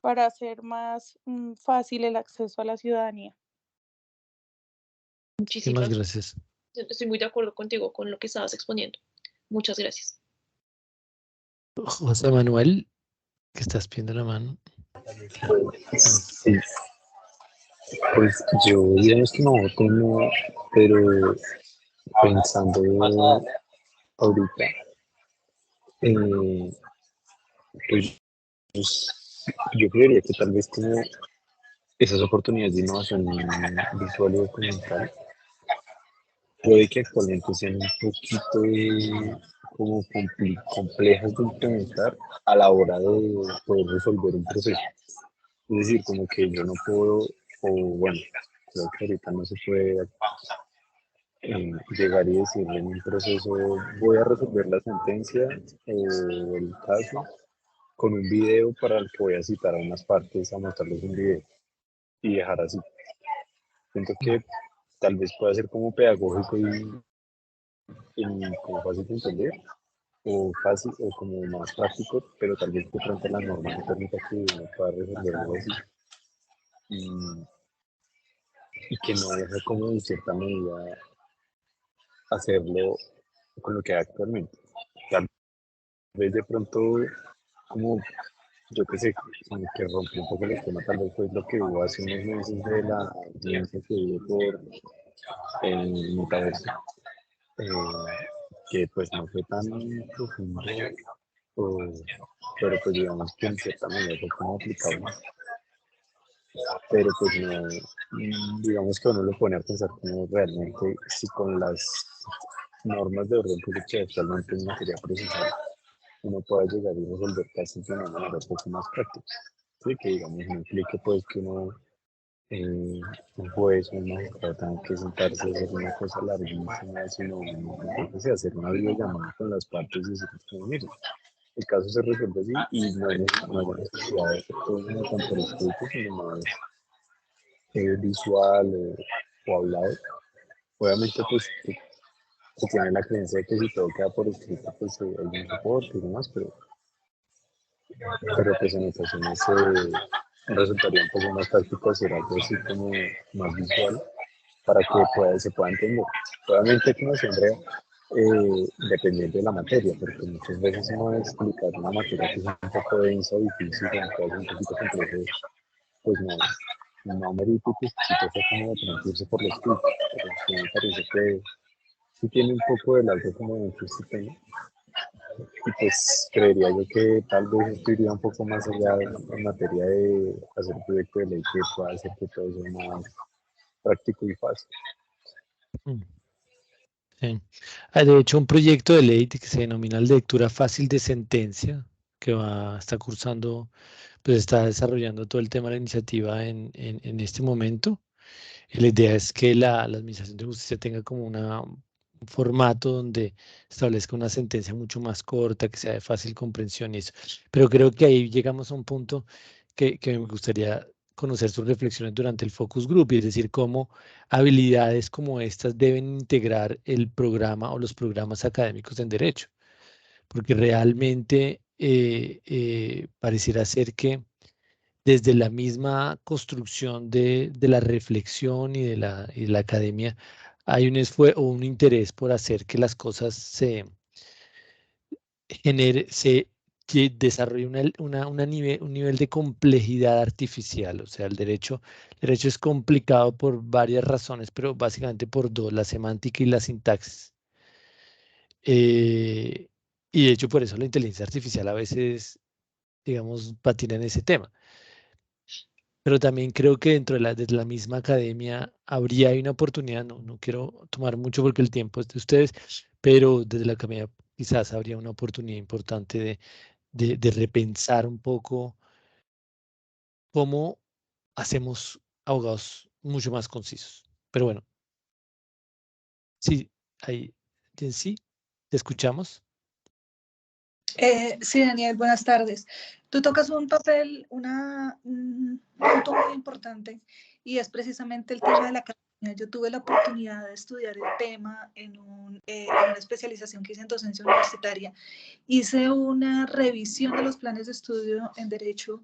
para hacer más fácil el acceso a la ciudadanía. Muchísimas gracias. Estoy muy de acuerdo contigo con lo que estabas exponiendo. Muchas gracias. José Manuel, que estás pidiendo la mano. Sí, pues yo digamos que no tengo, pero pensando ahorita, pues yo creería que tal vez como esas oportunidades de innovación visual y documental puede que actualmente sean un poquito como complejas de implementar a la hora de poder resolver un proceso. Es decir, como que yo no puedo, o bueno, creo que ahorita no se puede llegar y decir en un proceso voy a resolver la sentencia o el caso con un video para el que voy a citar a unas partes a mostrarles un video y dejar así. Siento que tal vez pueda ser como pedagógico y como fácil de entender o fácil o como más práctico, pero tal vez de pronto la norma no permita que uno pueda resolver algo así. Y que no deja como en cierta medida hacerlo con lo que hay actualmente. Tal vez de pronto como yo qué sé, como que rompió un poco el esquema, tal vez fue lo que hubo hace unos meses de la audiencia que hubo por el metaverso, que pues no fue tan profundo, pero pues digamos que en cierta medida fue como aplicable, pero pues no, digamos que uno lo pone a pensar como realmente si con las normas de orden público que actualmente en materia procesal uno pueda llegar y resolver casos de una manera un poco más práctica. Sí, que digamos no implique pues que uno, un juez o un magistrado tenga que sentarse a hacer una cosa larguísima, sino hacer una videollamada con las partes y decir, como, miren, el caso se resuelve así y no hay necesidad de hacer todo tan por escrito, sino más visual o hablado. Obviamente pues se tiene la creencia de que si todo queda por escrito pues hay un soporte y demás, pero pues en ocasiones resultaría un poco más práctico hacer algo así como más visual para que se pueda entender. Obviamente, como siempre, dependiendo de la materia, porque muchas veces uno va a explicar una materia que es un poco densa o difícil, que es un poquito complejo, pues no merita que se toque como transmitirse por los escrito, pero sí me parece que sí tiene un poco de algo como de este tema. Y pues creería yo que tal vez esto iría un poco más allá en materia de hacer un proyecto de ley que pueda hacer que todo sea más práctico y fácil. Sí. Hay de hecho un proyecto de ley que se denomina lectura fácil de sentencia, que está cursando, pues está desarrollando todo el tema de la iniciativa en este momento. Y la idea es que la Administración de Justicia tenga como un formato donde establezca una sentencia mucho más corta, que sea de fácil comprensión y eso. Pero creo que ahí llegamos a un punto que me gustaría conocer sus reflexiones durante el focus group, y es decir, cómo habilidades como estas deben integrar el programa o los programas académicos en derecho, porque realmente pareciera ser que desde la misma construcción de la reflexión y de la academia, hay un esfuerzo o un interés por hacer que las cosas que desarrolle un nivel de complejidad artificial. O sea, el derecho es complicado por varias razones, pero básicamente por dos: la semántica y la sintaxis. Eh, y de hecho, por eso la inteligencia artificial a veces, digamos, patina en ese tema. Pero también creo que desde la misma academia habría una oportunidad. No quiero tomar mucho porque el tiempo es de ustedes, pero desde la academia quizás habría una oportunidad importante de repensar un poco cómo hacemos abogados mucho más concisos. Pero bueno, sí, ahí, sí, te escuchamos. Sí, Daniel, buenas tardes. Tú tocas un papel, un punto muy importante, y es precisamente el tema de la Yo tuve la oportunidad de estudiar el tema en una especialización que hice en docencia universitaria. Hice una revisión de los planes de estudio en Derecho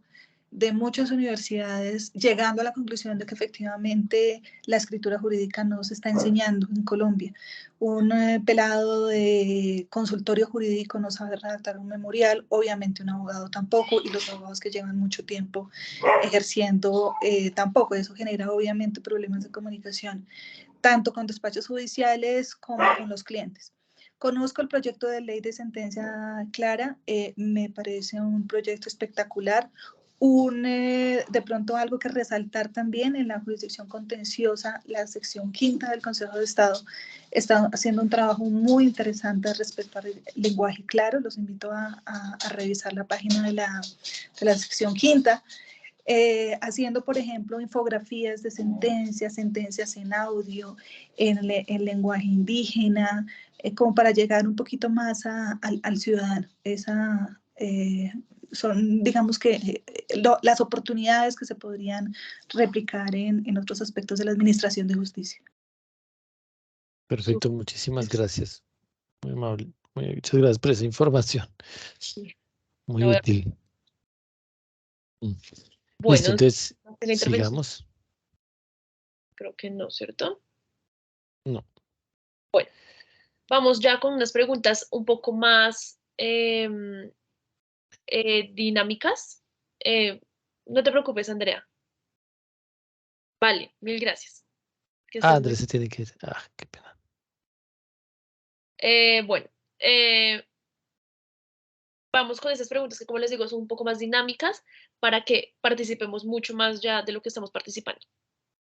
de muchas universidades, llegando a la conclusión de que efectivamente la escritura jurídica no se está enseñando en Colombia. Un pelado de consultorio jurídico no sabe redactar un memorial, obviamente un abogado tampoco, y los abogados que llevan mucho tiempo ejerciendo tampoco. Eso genera obviamente problemas de comunicación, tanto con despachos judiciales como con los clientes. Conozco el proyecto de ley de sentencia clara, me parece un proyecto espectacular. De pronto algo que resaltar también en la jurisdicción contenciosa, la sección 5ª del Consejo de Estado está haciendo un trabajo muy interesante respecto al lenguaje claro. Los invito a revisar la página de la sección 5ª. Haciendo, por ejemplo, infografías de sentencias en audio, en lenguaje indígena, como para llegar un poquito más al ciudadano. Son, digamos que, las oportunidades que se podrían replicar en otros aspectos de la administración de justicia. Perfecto, muchísimas gracias. Muy amable. Muchas gracias por esa información. Muy útil. Bueno, Listo, entonces ¿la intervención? sigamos. Creo que no, ¿cierto? No. Bueno, vamos ya con unas preguntas un poco más dinámicas. No te preocupes, Andrea. Vale, mil gracias. Que estés muy Andrés se tiene que ir. Qué pena. bueno, vamos con esas preguntas que, como les digo, son un poco más dinámicas para que participemos mucho más ya de lo que estamos participando.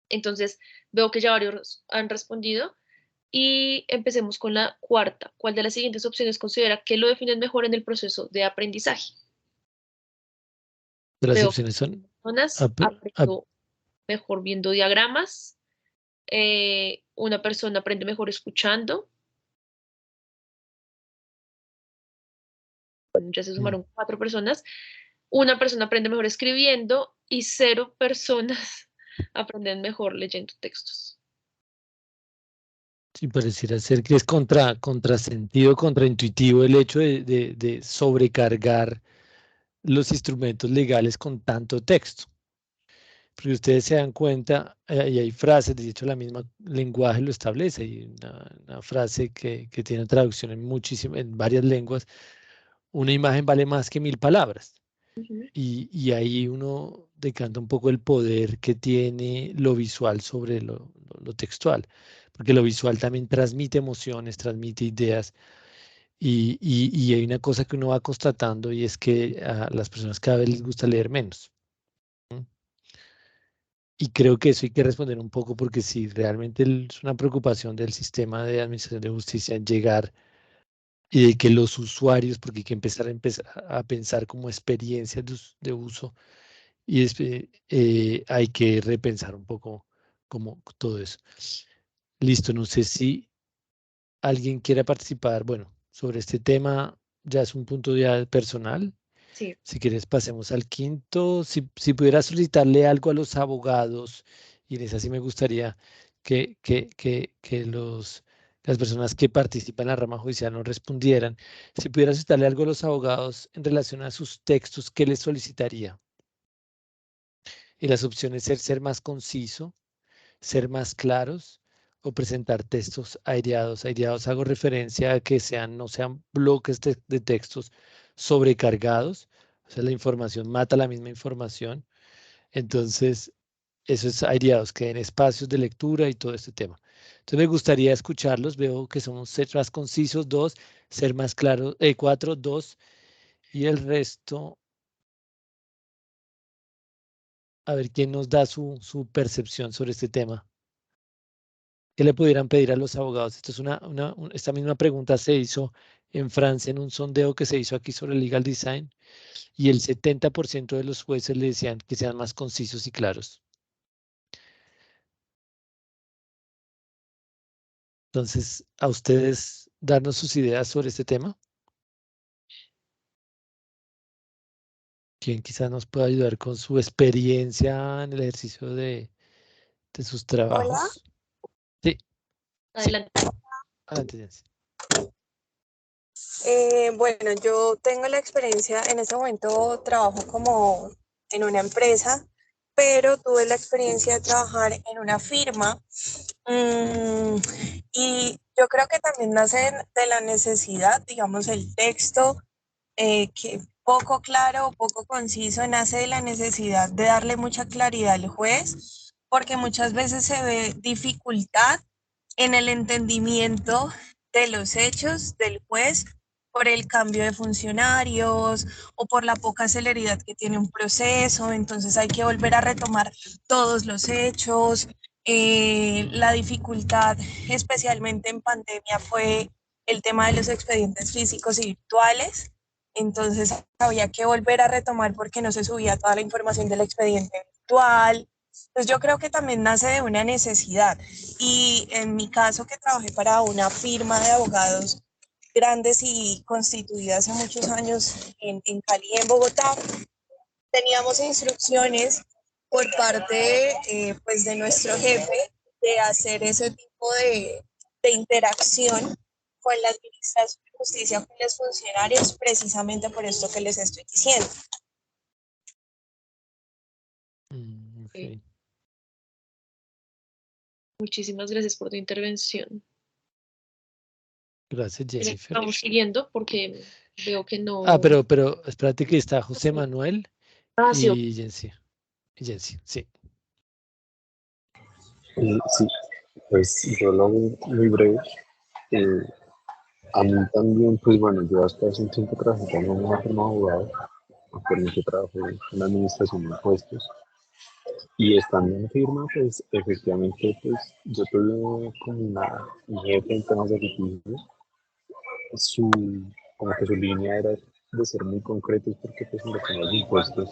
Entonces, veo que ya varios han respondido y empecemos con la cuarta. ¿Cuál de las siguientes opciones considera que lo definen mejor en el proceso de aprendizaje? Las Veo que opciones son personas aprendo mejor viendo diagramas, una persona aprende mejor escuchando. Bueno, ya se sumaron 4 personas. Una persona aprende mejor escribiendo y 0 personas aprenden mejor leyendo textos. Sí, pareciera ser que es contrasentido, contraintuitivo el hecho de sobrecargar los instrumentos legales con tanto texto. Porque ustedes se dan cuenta, y hay frases, de hecho, la misma lenguaje lo establece, hay una frase que tiene traducción en varias lenguas: una imagen vale más que 1000 palabras. Y ahí uno decanta un poco el poder que tiene lo visual sobre lo textual, porque lo visual también transmite emociones, transmite ideas, y hay una cosa que uno va constatando, y es que a las personas cada vez les gusta leer menos. Y creo que eso hay que responder un poco, porque si realmente es una preocupación del sistema de administración de justicia en llegar, y de que los usuarios, porque hay que empezar a pensar como experiencias de uso, y hay que repensar un poco como todo eso. Listo, no sé si alguien quiera participar. Bueno, sobre este tema ya es un punto ya personal. Sí. Si quieres, pasemos al quinto. Si pudiera solicitarle algo a los abogados, y en esa sí me gustaría que las personas que participan en la rama judicial nos respondieran. Si pudiera solicitarle algo a los abogados en relación a sus textos, ¿qué les solicitaría? Y las opciones ser más conciso, ser más claros, o presentar textos aireados. Aireados hago referencia a que no sean bloques de textos sobrecargados. O sea, la información mata la misma información. Entonces, eso es aireados, que den espacios de lectura y todo este tema. Entonces, me gustaría escucharlos. Veo que somos ser más concisos, 2, ser más claros, 4, 2, y el resto, a ver quién nos da su percepción sobre este tema. ¿Qué le pudieran pedir a los abogados? Esta misma pregunta se hizo en Francia en un sondeo que se hizo aquí sobre legal design, y el 70% de los jueces le decían que sean más concisos y claros. Entonces, a ustedes darnos sus ideas sobre este tema. ¿Quién quizás nos pueda ayudar con su experiencia en el ejercicio de sus trabajos? Adelante. Adelante, Jensi. Bueno, yo tengo la experiencia, en este momento trabajo como en una empresa, pero tuve la experiencia de trabajar en una firma. Y yo creo que también nace de la necesidad, digamos, el texto que poco claro, poco conciso, nace de la necesidad de darle mucha claridad al juez, porque muchas veces se ve dificultad en el entendimiento de los hechos del juez por el cambio de funcionarios o por la poca celeridad que tiene un proceso, entonces hay que volver a retomar todos los hechos. La dificultad, especialmente en pandemia, fue el tema de los expedientes físicos y virtuales, entonces había que volver a retomar porque no se subía toda la información del expediente virtual. Pues yo creo que también nace de una necesidad. Y en mi caso, que trabajé para una firma de abogados grandes y constituida hace muchos años en Cali, en Bogotá, teníamos instrucciones por parte pues de nuestro jefe de hacer ese tipo de interacción con la administración de justicia, con los funcionarios, precisamente por esto que les estoy diciendo. Okay. Muchísimas gracias por tu intervención. Gracias, Jennifer. Vamos siguiendo porque veo que no. Pero espérate que está José Manuel Sí, y Jensi. Sí. Sí, pues yo lo hago muy breve. A mí también, pues bueno, yo hasta hace un tiempo trabajé en una firma de abogados, actualmente trabajo en la administración de impuestos. Y estando en firma, pues efectivamente, pues yo tuve como un jefe en temas de litigio, como que su línea era de ser muy concretos porque pues en los temas de impuestos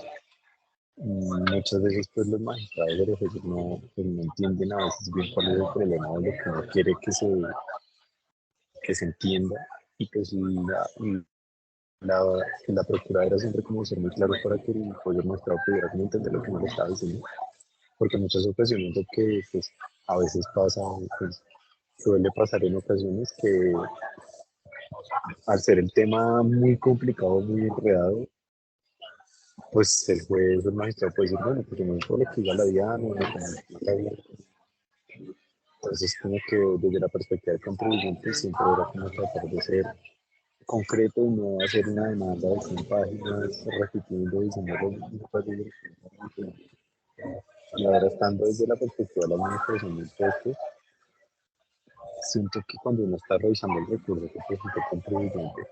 muchas veces pues los magistrados de los jueces pues, no entienden a veces bien cuál es el problema o lo que uno quiere que se entienda, y pues la procura era siempre como ser muy claro para que el apoyo magistrado pudiera como entender lo que uno le estaba diciendo, porque en muchas ocasiones lo que pues a veces pasa, pues suele pasar en ocasiones que al ser el tema muy complicado, muy enredado, pues el juez o el magistrado puede decir, bueno, pues yo no todo lo que diga la DIAN o lo que la DIAN. Entonces, como que desde la perspectiva del contribuyente siempre era como tratar de ser concreto y no hacer una demanda de 100 páginas repitiendo, diciendo lo mismo. Y ahora, estando desde la perspectiva de la administración de impuestos, siento que cuando uno está revisando el recurso que presentó el contribuyente,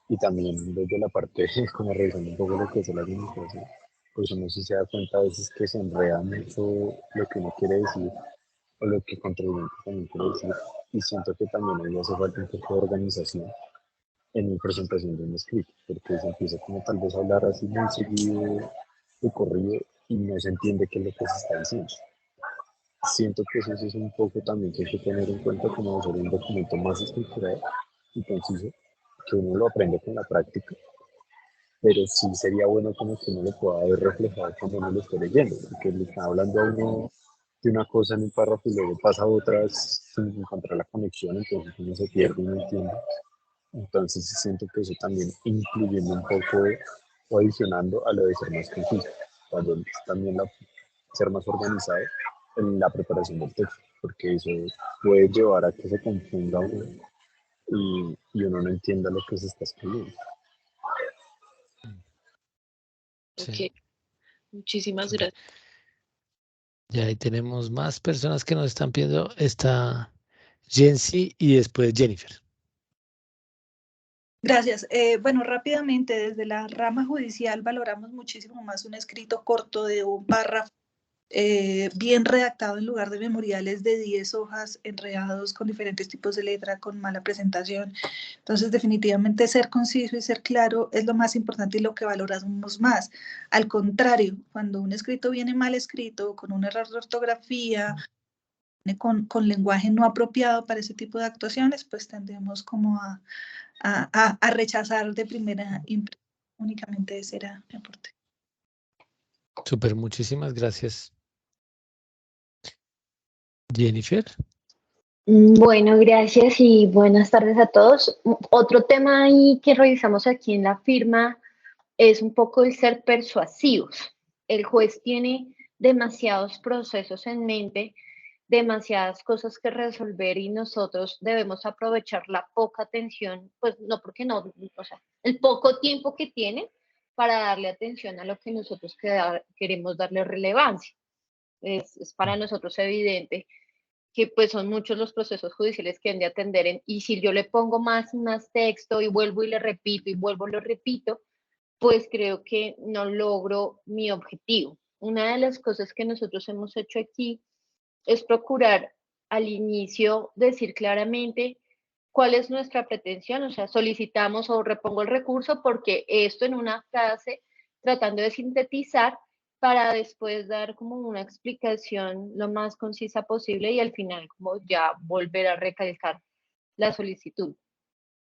y también desde la parte, como revisando un poco lo que es la administración, pues uno sí se da cuenta a veces que se enreda mucho lo que uno quiere decir o lo que el contribuyente también quiere decir, y siento que también ahí hace falta un poco de organización en mi presentación de un escrito, porque se empieza como tal vez a hablar así muy seguido de corrido y no se entiende qué es lo que se está diciendo. Siento que eso sí es un poco también que hay que tener en cuenta como hacer un documento más estructurado y conciso, que uno lo aprende con la práctica, pero sí sería bueno como que uno lo pueda ver reflejado cuando uno lo esté leyendo, porque le está hablando a uno de una cosa en un párrafo y luego pasa a otra sin encontrar la conexión, entonces uno se pierde y no entiende. Entonces siento que eso también incluyendo un poco o adicionando a lo de ser más conciso, cuando también ser más organizado en la preparación del texto, porque eso puede llevar a que se confunda uno y uno no entienda lo que se está escribiendo. Sí. Ok, muchísimas Súper. gracias. Ya ahí tenemos más personas que nos están pidiendo. Está Jensi y después Jennifer. Gracias. Bueno, rápidamente, desde la rama judicial valoramos muchísimo más un escrito corto de un párrafo bien redactado en lugar de memoriales de 10 hojas enredados con diferentes tipos de letra, con mala presentación. Entonces, definitivamente ser conciso y ser claro es lo más importante y lo que valoramos más. Al contrario, cuando un escrito viene mal escrito, con un error de ortografía, con lenguaje no apropiado para ese tipo de actuaciones, pues tendemos como a rechazar de primera impresión. Únicamente ese era mi aporte. Súper, muchísimas gracias. Jennifer. Bueno, gracias y buenas tardes a todos. Otro tema ahí que revisamos aquí en la firma es un poco el ser persuasivos. El juez tiene demasiados procesos en mente, demasiadas cosas que resolver y nosotros debemos aprovechar la poca atención, pues no porque no, o sea, el poco tiempo que tiene para darle atención a lo que nosotros queremos darle relevancia. Es para nosotros evidente que pues son muchos los procesos judiciales que han de atender y si yo le pongo más texto y vuelvo y le repito y vuelvo y lo repito, pues creo que no logro mi objetivo. Una de las cosas que nosotros hemos hecho aquí es procurar al inicio decir claramente cuál es nuestra pretensión, o sea, solicitamos o repongo el recurso porque esto en una frase, tratando de sintetizar para después dar como una explicación lo más concisa posible y al final como ya volver a recalcar la solicitud.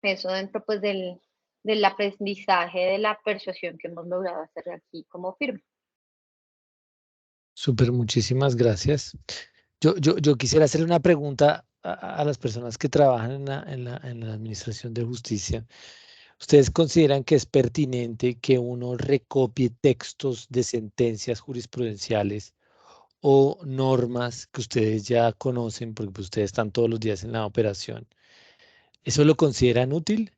Eso dentro pues del aprendizaje, de la persuasión que hemos logrado hacer aquí como firma. Súper, muchísimas gracias. Yo quisiera hacer una pregunta a las personas que trabajan en la Administración de Justicia. ¿Ustedes consideran que es pertinente que uno recopie textos de sentencias jurisprudenciales o normas que ustedes ya conocen, porque pues, ustedes están todos los días en la operación? ¿Eso lo consideran útil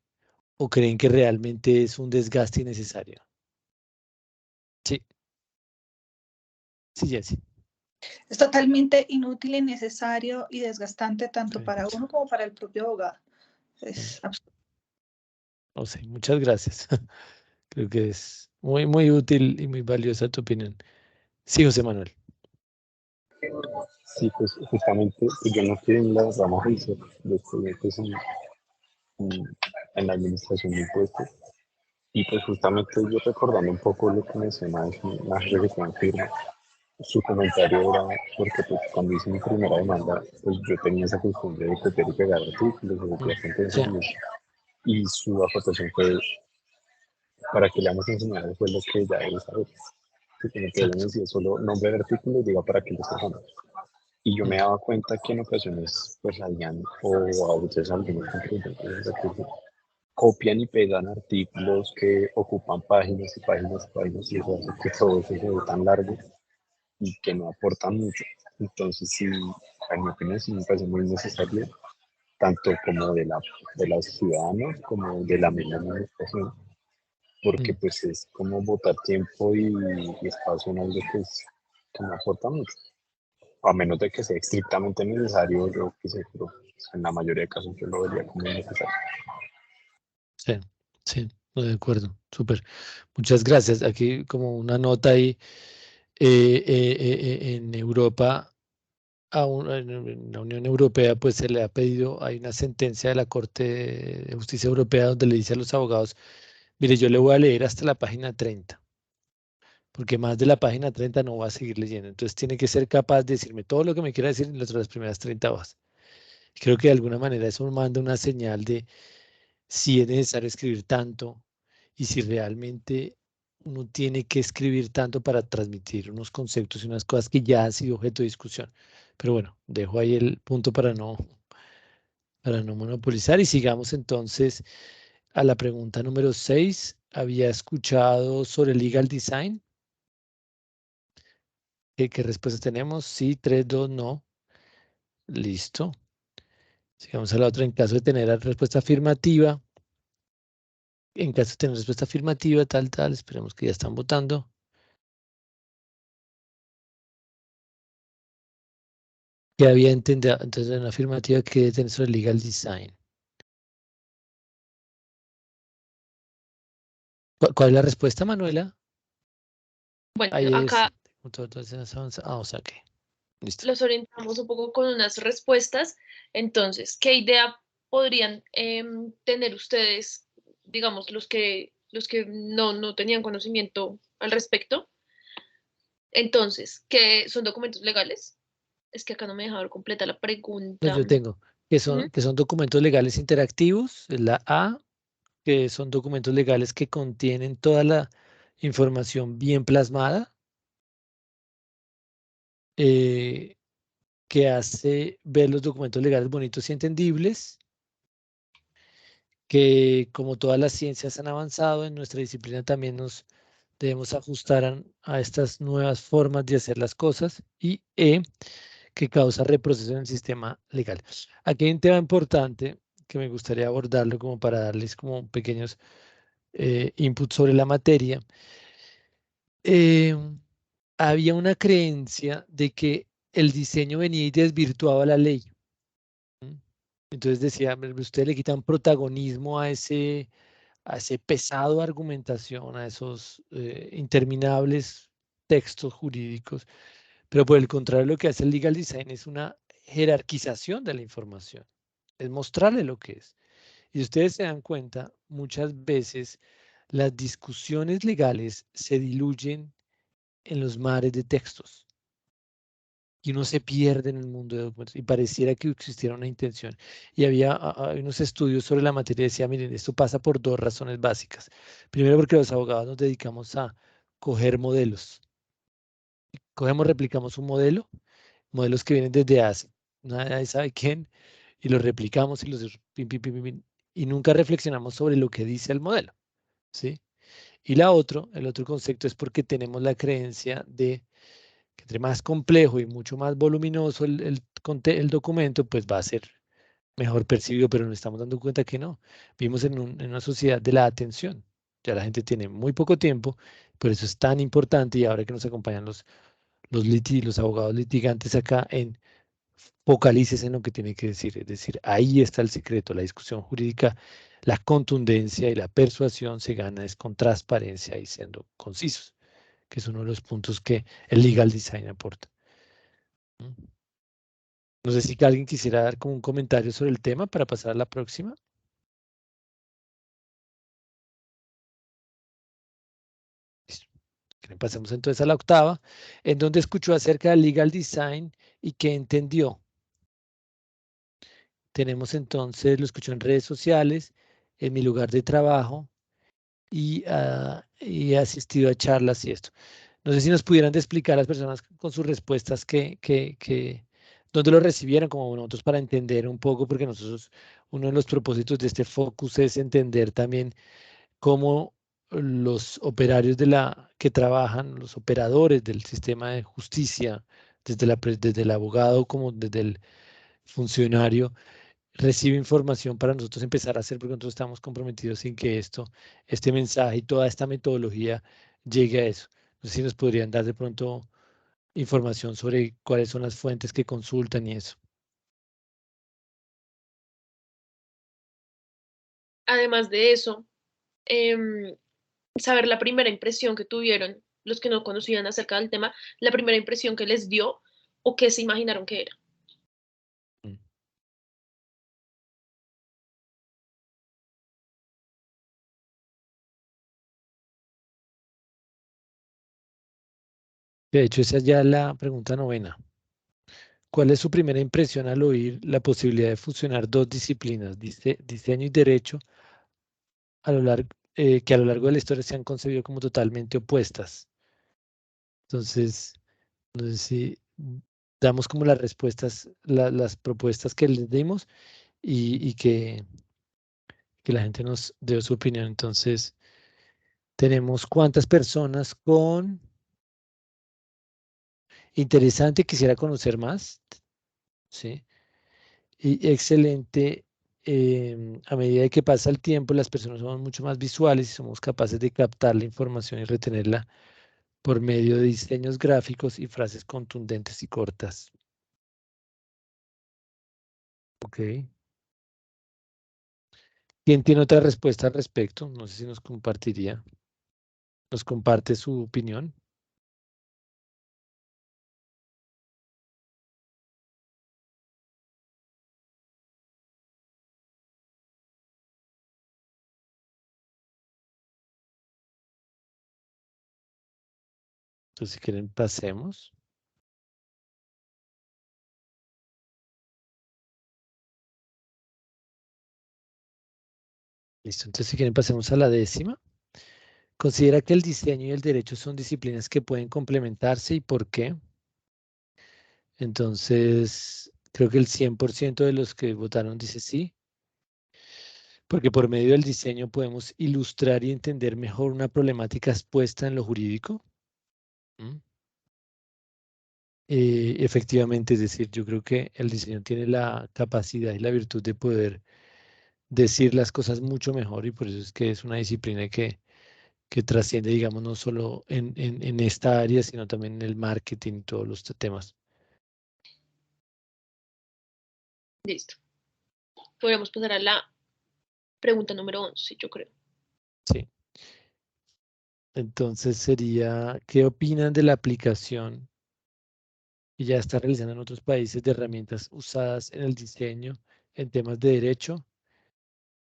o creen que realmente es un desgaste innecesario? Sí. Sí, Jessy. Es totalmente inútil, innecesario y desgastante tanto para uno como para el propio abogado. Es absurdo. No sé, muchas gracias. Creo que es muy, muy útil y muy valiosa tu opinión. Sí, José Manuel. Sí, pues justamente pues, yo no estoy en la rama judicial, yo estoy pues, en la administración de impuestos. Y pues justamente yo recordando un poco lo que mencionaba una revisión firme, su comentario era porque pues cuando hice mi primera demanda, pues yo tenía esa costumbre de copiar y pegar artículos o copiar sentencias y su aportación fue para que le vamos a enseñar después lo que ya debe saber. Que como que él me decía solo nombre del artículo y diga para qué lo escogamos. Y yo me daba cuenta que en ocasiones pues habían o a veces algunos contribuyentes que copian y pegan artículos que ocupan páginas y páginas y páginas y eso hace que todo eso se ve tan largo y que no aportan mucho. Entonces sí, en mi opinión sí me parece muy necesario tanto como de los ciudadanos como de la misma administración, porque pues es como botar tiempo y espacio en algo que no aporta mucho. A menos de que sea estrictamente necesario, yo qué sé, pero en la mayoría de casos yo lo vería como necesario. Sí, sí, de acuerdo, súper. Muchas gracias. Aquí como una nota ahí, en Europa, en la Unión Europea, pues se le ha pedido, hay una sentencia de la Corte de Justicia Europea donde le dice a los abogados, mire, yo le voy a leer hasta la página 30, porque más de la página 30 no va a seguir leyendo. Entonces tiene que ser capaz de decirme todo lo que me quiera decir en las primeras 30 hojas. Creo que de alguna manera eso manda una señal de si es necesario escribir tanto y si realmente uno tiene que escribir tanto para transmitir unos conceptos y unas cosas que ya han sido objeto de discusión. Pero bueno, dejo ahí el punto para no monopolizar y sigamos entonces a la pregunta número 6. Había escuchado sobre legal design. ¿Qué respuesta tenemos? Sí, 3, 2, no. Listo. Sigamos a la otra. En caso de tener la respuesta afirmativa, en caso de tener respuesta afirmativa, tal, esperemos que ya están votando. Que había entendido, entonces en la afirmativa que debe tener sobre legal design. ¿Cuál es la respuesta, Manuela? Bueno, Ahí acá o sea que, listo. los orientamos un poco con unas respuestas. Entonces, ¿qué idea podrían tener ustedes, digamos, los que no tenían conocimiento al respecto? Entonces, ¿qué son documentos legales? Es que acá no me dejaron completa la pregunta. Yo tengo, que son documentos legales interactivos, es la A, que son documentos legales que contienen toda la información bien plasmada. que hace ver los documentos legales bonitos y entendibles, que como todas las ciencias han avanzado, en nuestra disciplina también nos debemos ajustar a estas nuevas formas de hacer las cosas, y que causa reproceso en el sistema legal. Aquí hay un tema importante que me gustaría abordarlo como para darles como pequeños inputs sobre la materia. Había una creencia de que el diseño venía y desvirtuaba la ley. Entonces decía, ustedes le quitan protagonismo a ese pesado argumentación, a esos interminables textos jurídicos, pero por el contrario lo que hace el legal design es una jerarquización de la información, es mostrarle lo que es. Y ustedes se dan cuenta, muchas veces las discusiones legales se diluyen en los mares de textos y uno se pierde en el mundo de documentos y pareciera que existiera una intención. Y había unos estudios sobre la materia y decía, miren, esto pasa por dos razones básicas. Primero, porque los abogados nos dedicamos a coger modelos. Cogemos, replicamos un modelo, modelos que vienen desde hace, nadie sabe quién, y los replicamos y los pim, pim, pim, pim, y nunca reflexionamos sobre lo que dice el modelo, ¿sí? Y el otro concepto es porque tenemos la creencia de que entre más complejo y mucho más voluminoso el documento, pues va a ser mejor percibido, pero nos estamos dando cuenta que no. Vivimos en una sociedad de la atención. Ya la gente tiene muy poco tiempo, por eso es tan importante, y ahora que nos acompañan los abogados litigantes acá, en focalices en lo que tiene que decir. Es decir, ahí está el secreto, la discusión jurídica, la contundencia y la persuasión se gana es con transparencia y siendo concisos, que es uno de los puntos que el legal design aporta. No sé si alguien quisiera dar como un comentario sobre el tema para pasar a la próxima. Listo. Pasemos entonces a la octava, en donde escuchó acerca del legal design y que entendió. Tenemos entonces, lo escuchó en redes sociales, en mi lugar de trabajo, y he asistido a charlas y esto. No sé si nos pudieran explicar las personas con sus respuestas dónde lo recibieron, como nosotros, para entender un poco, porque nosotros, uno de los propósitos de este focus es entender también cómo los operarios que trabajan, los operadores del sistema de justicia, desde el abogado como desde el funcionario, recibe información para nosotros empezar a hacer, porque nosotros estamos comprometidos en que este mensaje y toda esta metodología llegue a eso. No sé si nos podrían dar de pronto información sobre cuáles son las fuentes que consultan y eso. Además de eso, saber la primera impresión que tuvieron los que no conocían acerca del tema, la primera impresión que les dio o que se imaginaron que era. De hecho, esa es ya la pregunta novena. ¿Cuál es su primera impresión al oír la posibilidad de fusionar dos disciplinas, diseño y derecho, que a lo largo de la historia se han concebido como totalmente opuestas? Entonces, no sé si damos como las respuestas, las propuestas que les dimos, y que la gente nos dé su opinión. Entonces, tenemos cuántas personas con interesante, quisiera conocer más, ¿sí? Y excelente. A medida que pasa el tiempo, las personas somos mucho más visuales y somos capaces de captar la información y retenerla por medio de diseños gráficos y frases contundentes y cortas. Ok. ¿Quién tiene otra respuesta al respecto? No sé si nos compartiría. ¿Nos comparte su opinión? Entonces, si quieren, pasemos. Listo, entonces si quieren, pasemos a la décima. Considera que el diseño y el derecho son disciplinas que pueden complementarse, ¿y por qué? Entonces, creo que el 100% de los que votaron dice sí, porque por medio del diseño podemos ilustrar y entender mejor una problemática expuesta en lo jurídico. ¿Mm? Efectivamente, es decir, yo creo que el diseño tiene la capacidad y la virtud de poder decir las cosas mucho mejor y por eso es que es una disciplina que trasciende, digamos, no solo en esta área, sino también en el marketing y todos los temas. Listo. Podríamos pasar a la pregunta número 11, yo creo. Sí. Entonces sería, ¿qué opinan de la aplicación que ya está realizando en otros países de herramientas usadas en el diseño en temas de derecho?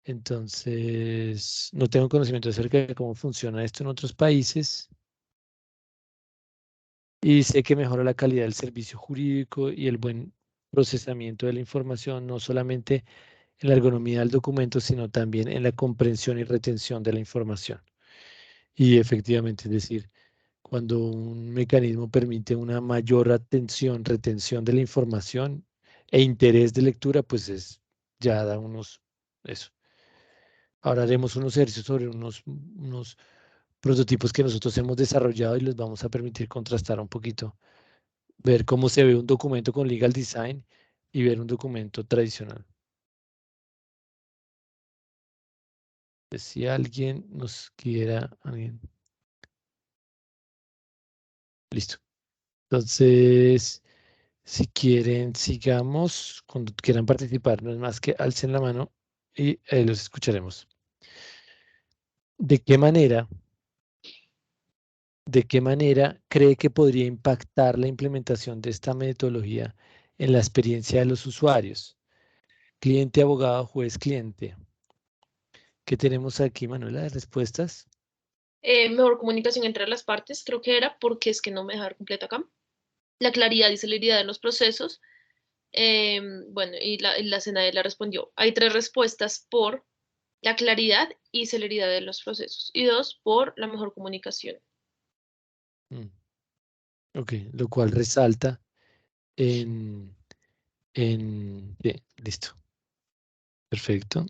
Entonces, no tengo conocimiento acerca de cómo funciona esto en otros países y sé que mejora la calidad del servicio jurídico y el buen procesamiento de la información, no solamente en la ergonomía del documento, sino también en la comprensión y retención de la información. Y efectivamente, es decir, cuando un mecanismo permite una mayor atención, retención de la información e interés de lectura, pues ya da eso. Ahora haremos unos ejercicios sobre unos prototipos que nosotros hemos desarrollado y les vamos a permitir contrastar un poquito, ver cómo se ve un documento con legal design y ver un documento tradicional. Si alguien nos quiera, listo. Entonces, si quieren, sigamos. Cuando quieran participar, no es más que alcen la mano y los escucharemos. ¿De qué manera cree que podría impactar la implementación de esta metodología en la experiencia de los usuarios? Cliente, abogado, juez, cliente. ¿Qué tenemos aquí, Manuela, de respuestas? Mejor comunicación entre las partes, creo que era, porque es que no me dejaron completa acá. La claridad y celeridad de los procesos. Bueno, y la CNAE la respondió. Hay 3 respuestas por la claridad y celeridad de los procesos y 2 por la mejor comunicación. Ok, lo cual resalta listo. Perfecto.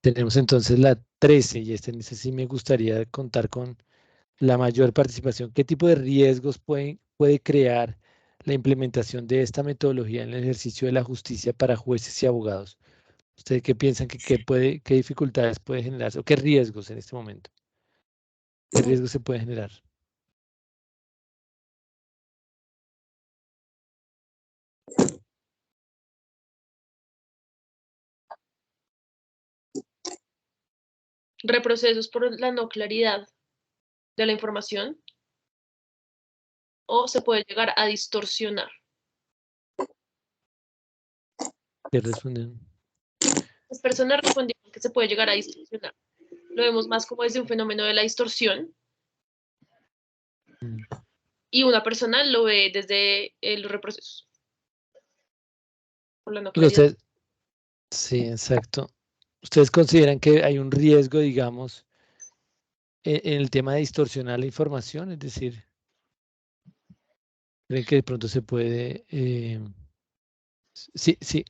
Tenemos entonces la 13 y esta sí me gustaría contar con la mayor participación. ¿Qué tipo de riesgos puede crear la implementación de esta metodología en el ejercicio de la justicia para jueces y abogados? ¿Ustedes qué piensan qué dificultades puede generarse o qué riesgos en este momento? ¿Qué riesgos se puede generar? Reprocesos por la no claridad de la información o se puede llegar a distorsionar. ¿Qué responden? Las personas respondieron que se puede llegar a distorsionar. Lo vemos más como desde un fenómeno de la distorsión y una persona lo ve desde los reprocesos. Por la no claridad. Sí, exacto. ¿Ustedes consideran que hay un riesgo, digamos, en el tema de distorsionar la información? Es decir, ¿creen que de pronto se puede? Sí,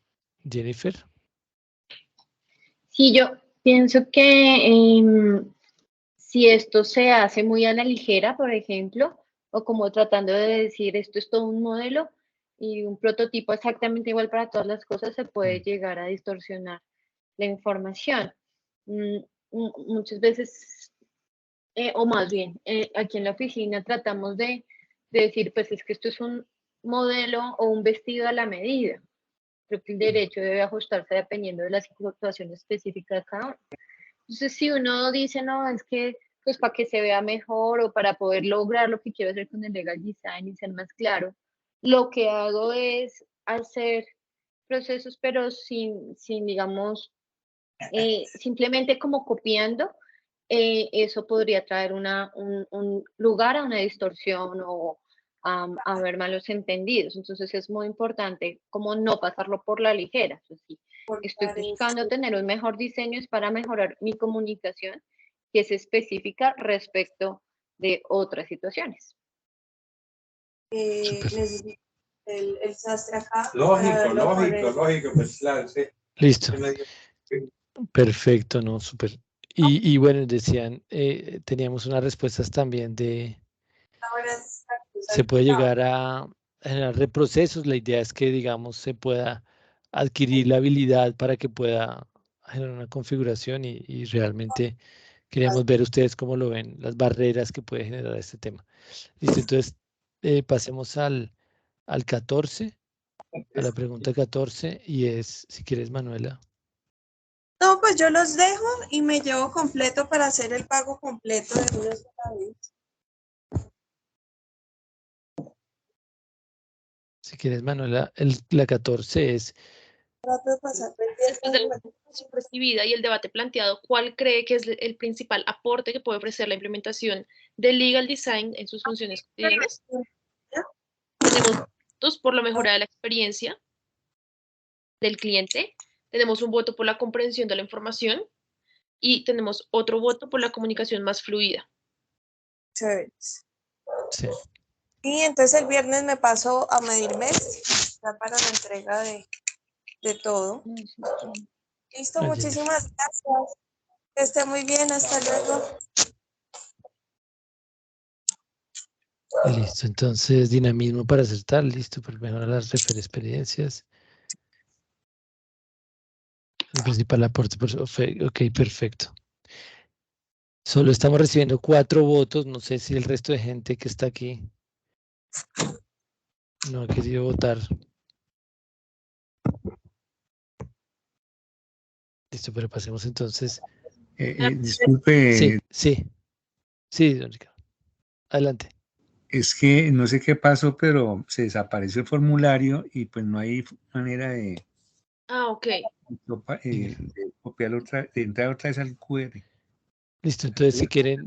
Jennifer. Sí, yo pienso que si esto se hace muy a la ligera, por ejemplo, o como tratando de decir esto es todo un modelo y un prototipo exactamente igual para todas las cosas, se puede llegar a distorsionar la información. Muchas veces, o más bien, aquí en la oficina tratamos de decir, pues es que esto es un modelo o un vestido a la medida. Creo que el derecho debe ajustarse dependiendo de la situación específica de cada uno. Entonces, si uno dice, no, es que pues para que se vea mejor o para poder lograr lo que quiero hacer con el legal design y ser más claro, lo que hago es hacer procesos, pero sin digamos, simplemente como copiando, eso podría traer un lugar a una distorsión o a ver malos entendidos. Entonces es muy importante como no pasarlo por la ligera. Eso sí, estoy buscando tener un mejor diseño es para mejorar mi comunicación, que es específica respecto de otras situaciones. necesito el sastre acá. Lógico, pues claro, sí. Listo. Perfecto, no, súper. Y bueno, decían, teníamos unas respuestas también de, se puede llegar a generar reprocesos. La idea es que, digamos, se pueda adquirir la habilidad para que pueda generar una configuración y realmente queremos ver ustedes cómo lo ven, las barreras que puede generar este tema. Listo, entonces pasemos al 14, a la pregunta 14, y es, si quieres, Manuela. No, pues yo los dejo y me llevo completo para hacer el pago completo de una sola vez. Si quieres, Manuela, la 14 es... Trato de pasar Después de la información recibida y el debate planteado, ¿cuál cree que es el principal aporte que puede ofrecer la implementación del Legal Design en sus funciones cotidianas? Tenemos votos por la mejora de la experiencia del cliente, tenemos un voto por la comprensión de la información y tenemos otro voto por la comunicación más fluida. Sí. Y entonces el viernes me paso a medir mes, ya para la entrega de todo. Listo, Ayer. muchísimas gracias. Que esté muy bien, hasta luego. Listo, entonces dinamismo para acertar, listo, para mejorar las experiencias. El principal aporte, ok, perfecto. Solo estamos recibiendo 4 votos, no sé si el resto de gente que está aquí no ha querido votar. Listo, pero pasemos entonces. Disculpe, Sí, don Ricardo. Adelante. es que no sé qué pasó, pero se desapareció el formulario y pues no hay manera de Ok. copiar de entrar otra vez al QR. Listo, entonces si quieres,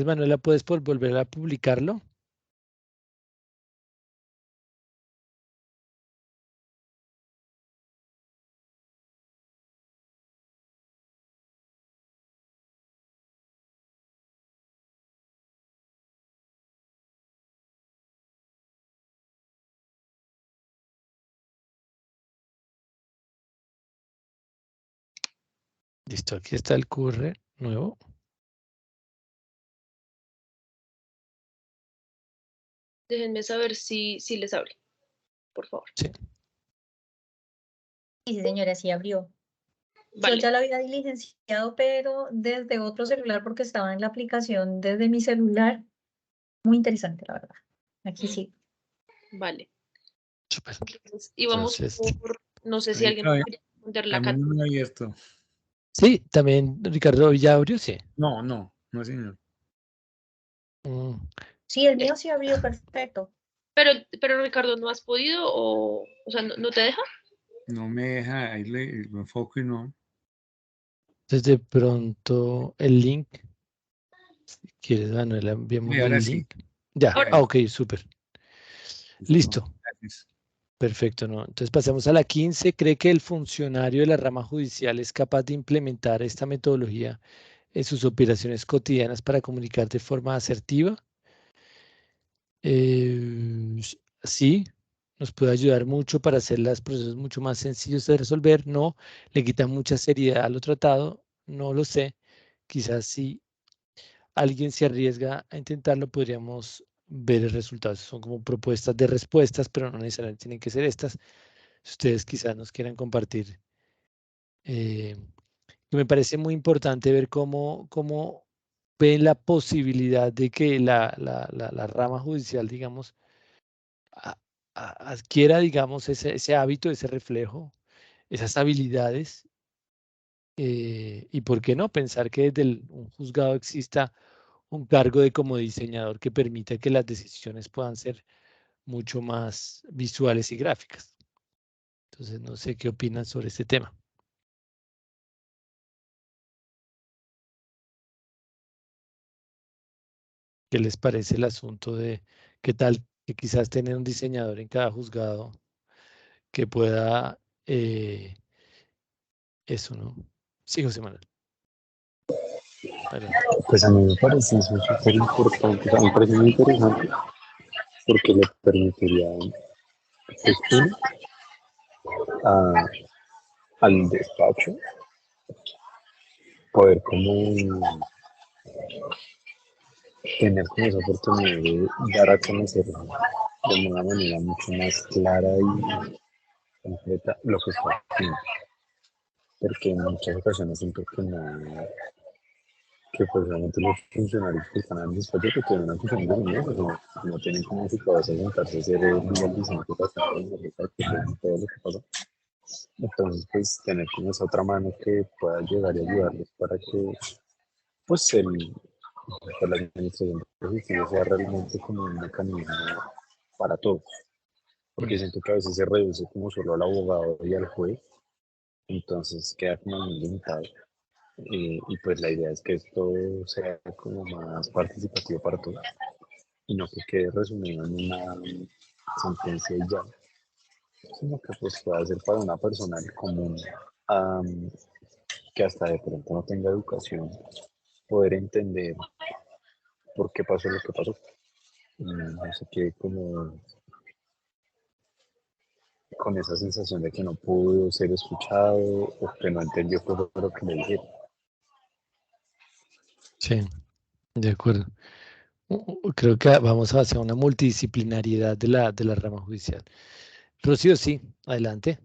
Manuela, ¿puedes volver a publicarlo? Listo, aquí está el QR nuevo. Déjenme saber si les abre, por favor. Sí. Sí, señora, sí abrió. Vale. Yo ya lo había diligenciado, pero desde otro celular porque estaba en la aplicación desde mi celular. Muy interesante, la verdad. Aquí sí. Vale. Súper. Y vamos por, no sé si alguien quiere responder la También no abierto. Sí, también Ricardo ya abrió, sí. No, señor. Sí, el mío sí abrió, perfecto. Pero Ricardo, ¿no has podido o sea, no te deja? No me deja, ahí lo enfoco y no. Entonces de pronto el link, si quieres, Manuela, enviamos el link. Ya, ok, súper. Listo. Gracias. Perfecto, ¿no? Entonces pasemos a la 15. ¿Cree que el funcionario de la rama judicial es capaz de implementar esta metodología en sus operaciones cotidianas para comunicar de forma asertiva? Sí, nos puede ayudar mucho para hacer los procesos mucho más sencillos de resolver. No, le quita mucha seriedad a lo tratado. No lo sé. Quizás si alguien se arriesga a intentarlo, podríamos ver el resultado. Son como propuestas de respuestas, pero no necesariamente tienen que ser estas. Ustedes quizás nos quieran compartir. Me parece muy importante ver cómo ven la posibilidad de que la rama judicial, digamos, adquiera, digamos, ese hábito, ese reflejo, esas habilidades. Y por qué no pensar que desde un juzgado exista un cargo de como diseñador que permita que las decisiones puedan ser mucho más visuales y gráficas. Entonces, no sé qué opinan sobre este tema. ¿Qué les parece el asunto de qué tal que quizás tener un diseñador en cada juzgado que pueda eso, ¿no? Sí, José Manuel. Adelante. Pues a mí me parece eso súper importante, me parece muy interesante, porque le permitiría, pues, uno, al despacho poder como tener como esa oportunidad de dar a conocer de una manera mucho más clara y completa lo que está haciendo. Porque en muchas ocasiones siento que no, que pues realmente los funcionarios que están en el despacho que tienen una función no tienen como su cabeza sentarse a hacer el diseño que pasa, todo lo que pasa. Entonces, pues tener como esa otra mano que pueda llegar y ayudarles para que pues la administración de justicia sea realmente como un mecanismo para todos. Porque siento que a veces se reduce como solo al abogado y al juez, entonces queda como muy limitado. Y pues la idea es que esto sea como más participativo para todos y no que quede resumido en una sentencia y ya, sino que pues pueda ser para una persona común que hasta de pronto no tenga educación, poder entender por qué pasó lo que pasó. No sé qué, como con esa sensación de que no pudo ser escuchado o que no entendió todo lo que le dijeron. Sí, de acuerdo. Creo que vamos hacia una multidisciplinariedad de la rama judicial. Rocío, sí, adelante.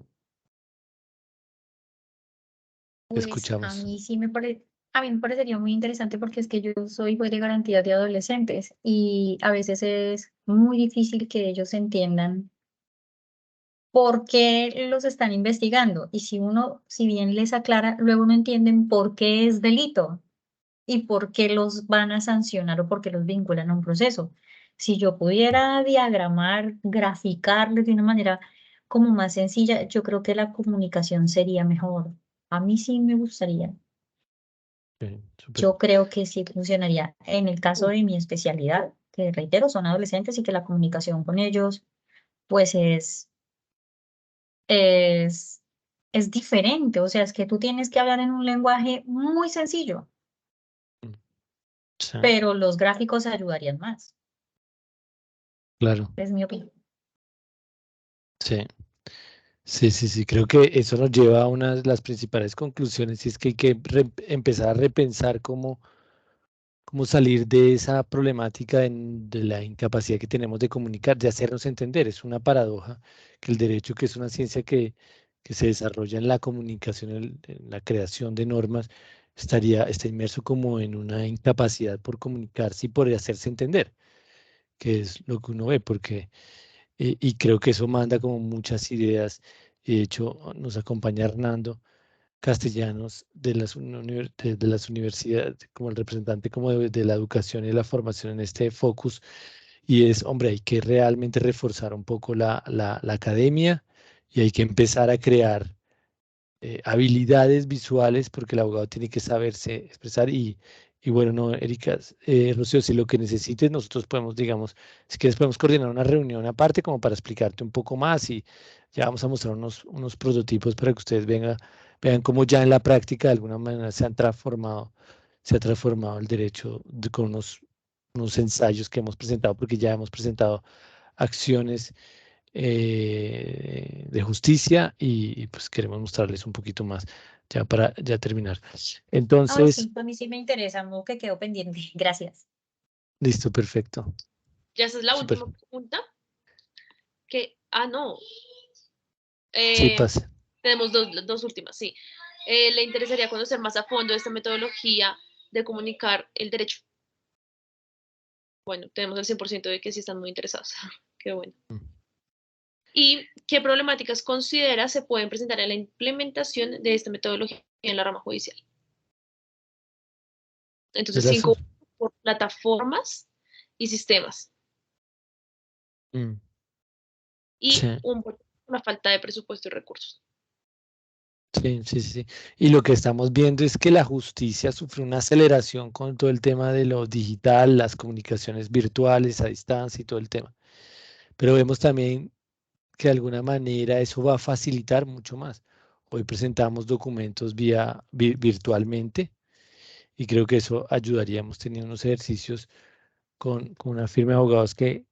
Pues Escuchamos. a mí me parecería muy interesante porque es que yo soy juez de garantía de adolescentes y a veces es muy difícil que ellos entiendan por qué los están investigando. Y si bien les aclara, luego no entienden por qué es delito y por qué los van a sancionar o por qué los vinculan a un proceso. Si yo pudiera diagramar, graficarlo de una manera como más sencilla, yo creo que la comunicación sería mejor. A mí sí me gustaría. Súper. Yo creo que sí funcionaría. En el caso de mi especialidad, que reitero, son adolescentes y que la comunicación con ellos, pues es, es diferente. O sea, es que tú tienes que hablar en un lenguaje muy sencillo, Sí, pero los gráficos ayudarían más. claro. Es mi opinión. Sí. Sí, creo que eso nos lleva a una de las principales conclusiones y es que hay que empezar a repensar cómo salir de esa problemática de la incapacidad que tenemos de comunicar, de hacernos entender. Es una paradoja que el derecho, que es una ciencia que se desarrolla en la comunicación, en la creación de normas, está inmerso como en una incapacidad por comunicarse y por hacerse entender, que es lo que uno ve, porque y creo que eso manda como muchas ideas. Y de hecho, nos acompaña Hernando Castellanos de las universidades, como el representante como de la educación y la formación en este focus. Y es, hombre, hay que realmente reforzar un poco la academia y hay que empezar a crear habilidades visuales porque el abogado tiene que saberse expresar y bueno, no, Erika, Rocío, si lo que necesites, nosotros podemos, digamos, si quieres podemos coordinar una reunión aparte como para explicarte un poco más y ya vamos a mostrar unos prototipos para que ustedes vean cómo ya en la práctica de alguna manera se ha transformado el derecho con unos ensayos que hemos presentado, porque ya hemos presentado acciones de justicia y pues queremos mostrarles un poquito más ya para ya terminar. Ay, Entonces, sí, a mí sí me interesa, algo que quedó pendiente. Gracias. listo, perfecto. Ya esa es la Súper. última pregunta. No. Sí, Eh, pasa. tenemos dos últimas, sí. ¿Le interesaría conocer más a fondo esta metodología de comunicar el derecho? Bueno, tenemos el 100% de que sí están muy interesados. Qué bueno. ¿Y qué problemáticas considera se pueden presentar en la implementación de esta metodología en la rama judicial? Entonces, 5 por plataformas y sistemas. Y Sí. una falta de presupuesto y recursos. Sí. Y lo que estamos viendo es que la justicia sufre una aceleración con todo el tema de lo digital, las comunicaciones virtuales a distancia y todo el tema. Pero vemos también que de alguna manera eso va a facilitar mucho más. Hoy presentamos documentos virtualmente y creo que eso ayudaría. Hemos tenido unos ejercicios con una firma de abogados que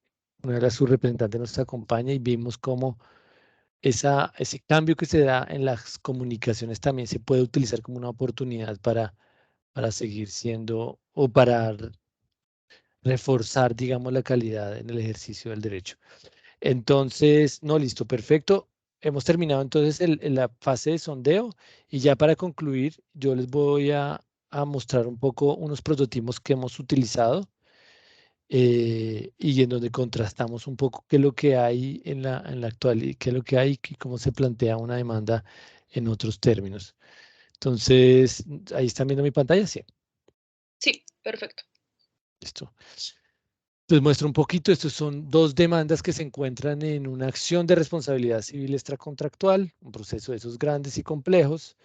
una de las subrepresentantes nos acompaña y vimos cómo ese cambio que se da en las comunicaciones también se puede utilizar como una oportunidad para seguir siendo o para reforzar, digamos, la calidad en el ejercicio del derecho. Entonces, no, listo, perfecto. Hemos terminado entonces la fase de sondeo y ya para concluir, yo les voy a mostrar un poco unos prototipos que hemos utilizado y en donde contrastamos un poco qué es lo que hay en la actualidad, qué es lo que hay y cómo se plantea una demanda en otros términos. Entonces, ahí están viendo mi pantalla, sí. Sí, perfecto. Listo. Les muestro un poquito. Estos son dos demandas que se encuentran en una acción de responsabilidad civil extracontractual, un proceso de esos grandes y complejos,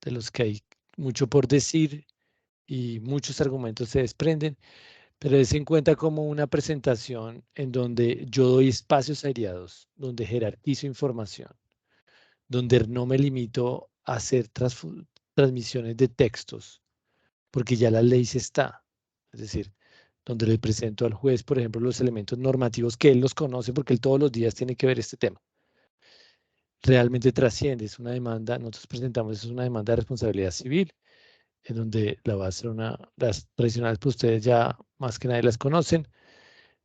de los que hay mucho por decir y muchos argumentos se desprenden, pero se encuentra como una presentación en donde yo doy espacios aireados, donde jerarquizo información, donde no me limito a hacer transmisiones de textos, porque ya la ley se está. Es decir, donde le presento al juez, por ejemplo, los elementos normativos que él los conoce porque él todos los días tiene que ver este tema. Realmente trasciende, es una demanda, nosotros presentamos, es una demanda de responsabilidad civil, en donde la va a hacer las tradicionales, pues ustedes ya más que nadie las conocen,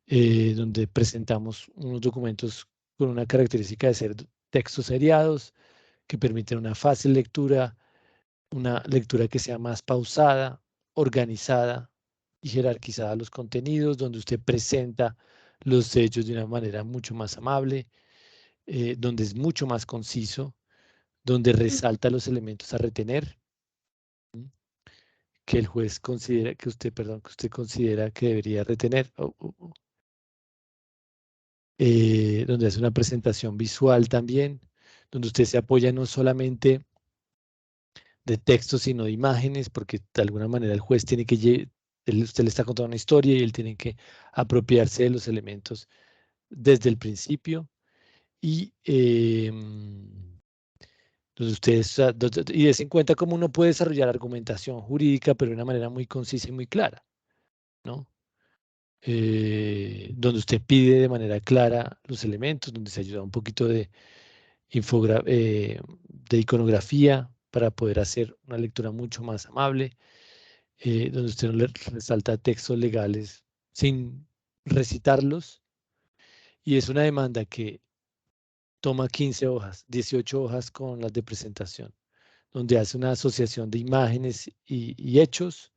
donde presentamos unos documentos con una característica de ser textos seriados, que permiten una fácil lectura, una lectura que sea más pausada, organizada y jerarquizada los contenidos, donde usted presenta los hechos de una manera mucho más amable, donde es mucho más conciso, donde resalta los elementos a retener, que el juez considera, que usted considera que debería retener, donde hace una presentación visual también, donde usted se apoya no solamente de textos, sino de imágenes, porque de alguna manera el juez tiene que, usted le está contando una historia y él tiene que apropiarse de los elementos desde el principio. Y donde ustedes, y des en cuenta cómo uno puede desarrollar argumentación jurídica, pero de una manera muy concisa y muy clara, ¿no? Donde usted pide de manera clara los elementos, donde se ayuda un poquito de iconografía para poder hacer una lectura mucho más amable, donde usted no le resalta textos legales sin recitarlos. Y es una demanda que toma 15 hojas, 18 hojas con las de presentación, donde hace una asociación de imágenes y hechos.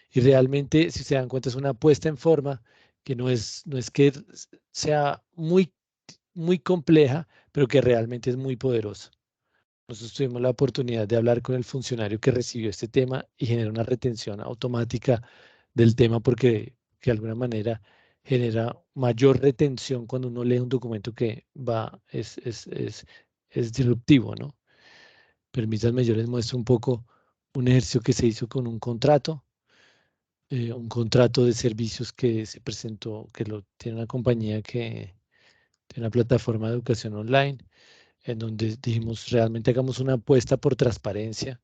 Y realmente, si se dan cuenta, es una puesta en forma que no es que sea muy compleja, pero que realmente es muy poderosa. Nosotros tuvimos la oportunidad de hablar con el funcionario que recibió este tema y genera una retención automática del tema porque de alguna manera genera mayor retención cuando uno lee un documento que es disruptivo, ¿no? Permítanme, yo les muestro un poco un ejercicio que se hizo con un contrato de servicios que se presentó, que lo tiene una compañía que tiene una plataforma de educación online, en donde dijimos realmente hagamos una apuesta por transparencia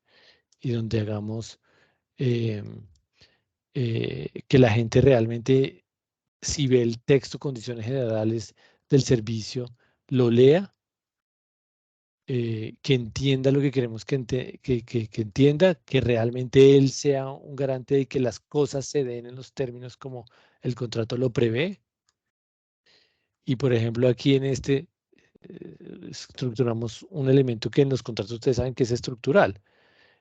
y donde hagamos que la gente realmente, si ve el texto, condiciones generales del servicio, lo lea, que entienda lo que queremos que entienda, que realmente él sea un garante de que las cosas se den en los términos como el contrato lo prevé. Y por ejemplo, aquí en estructuramos un elemento que en los contratos ustedes saben que es estructural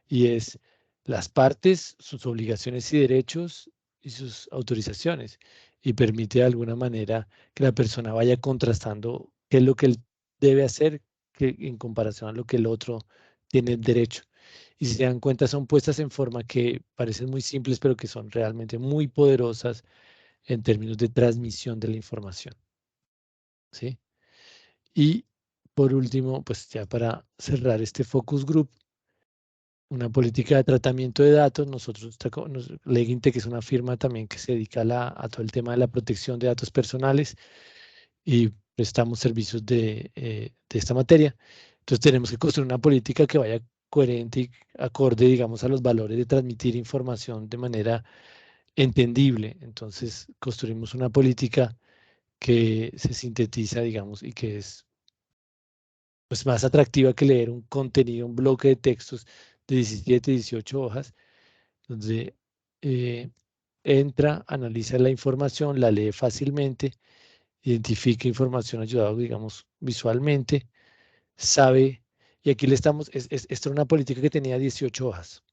y es las partes, sus obligaciones y derechos y sus autorizaciones y permite de alguna manera que la persona vaya contrastando qué es lo que él debe hacer en comparación a lo que el otro tiene derecho. Y si se dan cuenta, son puestas en forma que parecen muy simples, pero que son realmente muy poderosas en términos de transmisión de la información. ¿Sí? Y por último, pues ya para cerrar este focus group, una política de tratamiento de datos. Nosotros, Leginte, que es una firma también que se dedica a todo el tema de la protección de datos personales y prestamos servicios de esta materia. Entonces tenemos que construir una política que vaya coherente y acorde, digamos, a los valores de transmitir información de manera entendible. Entonces construimos una política que se sintetiza, digamos, y que es pues, más atractiva que leer un contenido, un bloque de textos de 17, 18 hojas, donde entra, analiza la información, la lee fácilmente, identifica información ayudada, digamos, visualmente, sabe, y aquí le estamos, esto era una política que tenía 18 hojas.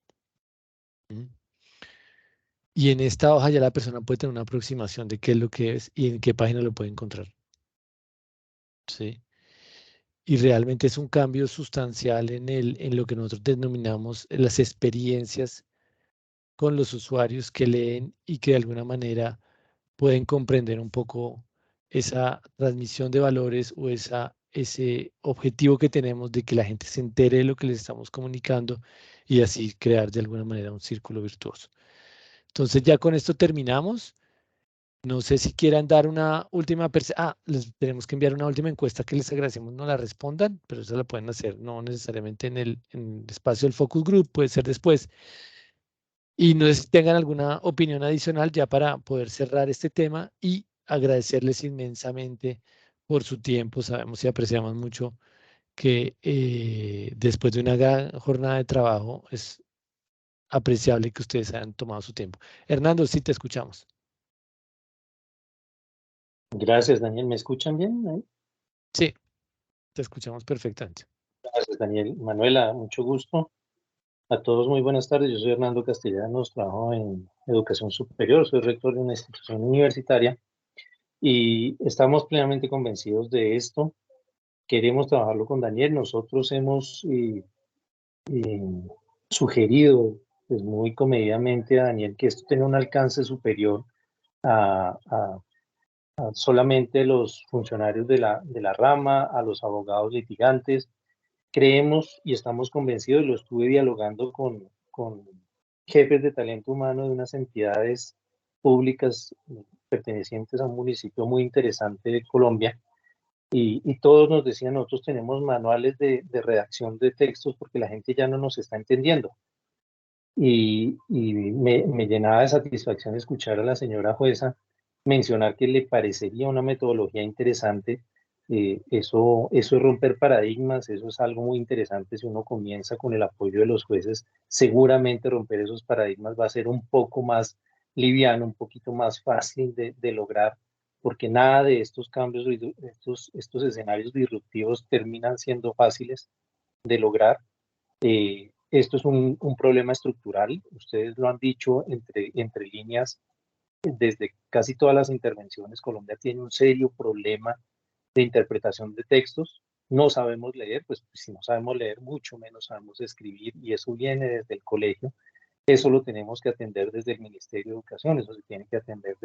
Y en esta hoja ya la persona puede tener una aproximación de qué es lo que es y en qué página lo puede encontrar. ¿Sí? Y realmente es un cambio sustancial en lo que nosotros denominamos las experiencias con los usuarios que leen y que de alguna manera pueden comprender un poco esa transmisión de valores o ese objetivo que tenemos de que la gente se entere de lo que les estamos comunicando y así crear de alguna manera un círculo virtuoso. Entonces ya con esto terminamos. No sé si quieran dar una última les tenemos que enviar una última encuesta que les agradecemos no la respondan, pero eso la pueden hacer no necesariamente en el espacio del focus group, puede ser después. Y no sé si tengan alguna opinión adicional ya para poder cerrar este tema y agradecerles inmensamente por su tiempo. Sabemos y apreciamos mucho que después de una gran jornada de trabajo es apreciable que ustedes hayan tomado su tiempo. Hernando, sí te escuchamos. Gracias, Daniel. ¿Me escuchan bien? Sí, te escuchamos perfectamente. Gracias, Daniel. Manuela, mucho gusto. A todos muy buenas tardes. Yo soy Hernando Castellanos, trabajo en educación superior, soy rector de una institución universitaria y estamos plenamente convencidos de esto. Queremos trabajarlo con Daniel. Nosotros hemos sugerido pues, muy comedidamente a Daniel que esto tenga un alcance superior a solamente los funcionarios de la rama, a los abogados litigantes. Creemos y estamos convencidos, lo estuve dialogando con jefes de talento humano de unas entidades públicas pertenecientes a un municipio muy interesante de Colombia, y todos nos decían, nosotros tenemos manuales de redacción de textos porque la gente ya no nos está entendiendo. Y me llenaba de satisfacción escuchar a la señora jueza mencionar que le parecería una metodología interesante. Eso es romper paradigmas, eso es algo muy interesante. Si uno comienza con el apoyo de los jueces, seguramente romper esos paradigmas va a ser un poco más liviano, un poquito más fácil de lograr, porque nada de estos cambios, estos escenarios disruptivos terminan siendo fáciles de lograr. Esto es un problema estructural, ustedes lo han dicho entre líneas, desde casi todas las intervenciones. Colombia tiene un serio problema de interpretación de textos. No sabemos leer, pues si no sabemos leer, mucho menos sabemos escribir, y eso viene desde el colegio. Eso lo tenemos que atender desde el Ministerio de Educación, eso se tiene que atender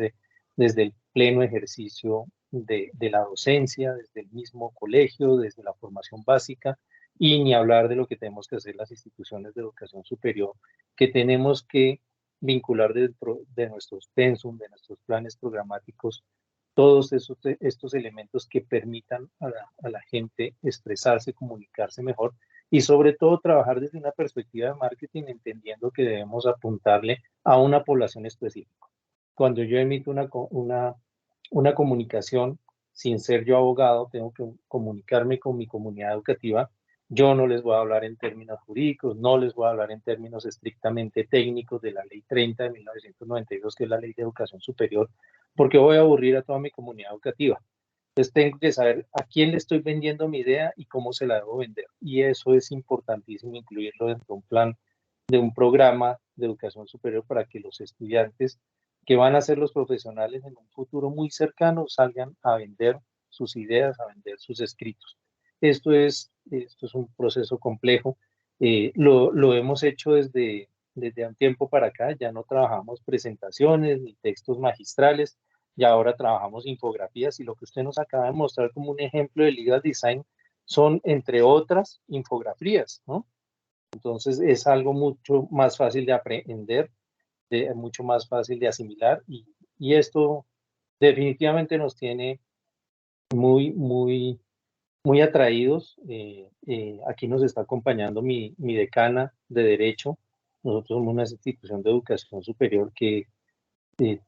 desde el pleno ejercicio de la docencia, desde el mismo colegio, desde la formación básica, y ni hablar de lo que tenemos que hacer las instituciones de educación superior, que tenemos que vincular dentro de nuestros pensum, de nuestros planes programáticos, todos estos elementos que permitan a la gente expresarse, comunicarse mejor, y sobre todo trabajar desde una perspectiva de marketing, entendiendo que debemos apuntarle a una población específica. Cuando yo emito una comunicación, sin ser yo abogado, tengo que comunicarme con mi comunidad educativa. Yo no les voy a hablar en términos jurídicos, no les voy a hablar en términos estrictamente técnicos de la Ley 30 de 1992, que es la Ley de Educación Superior, porque voy a aburrir a toda mi comunidad educativa. Entonces tengo que saber a quién le estoy vendiendo mi idea y cómo se la debo vender. Y eso es importantísimo incluirlo dentro de un plan, de un programa de educación superior, para que los estudiantes que van a ser los profesionales en un futuro muy cercano salgan a vender sus ideas, a vender sus escritos. Esto es un proceso complejo. Lo hemos hecho desde un tiempo para acá. Ya no trabajamos presentaciones ni textos magistrales, y ahora trabajamos infografías, y lo que usted nos acaba de mostrar como un ejemplo de legal design son, entre otras, infografías, ¿no? Entonces es algo mucho más fácil de aprender, mucho más fácil de asimilar, y esto definitivamente nos tiene muy, muy, muy atraídos. Aquí nos está acompañando mi decana de Derecho. Nosotros somos una institución de educación superior que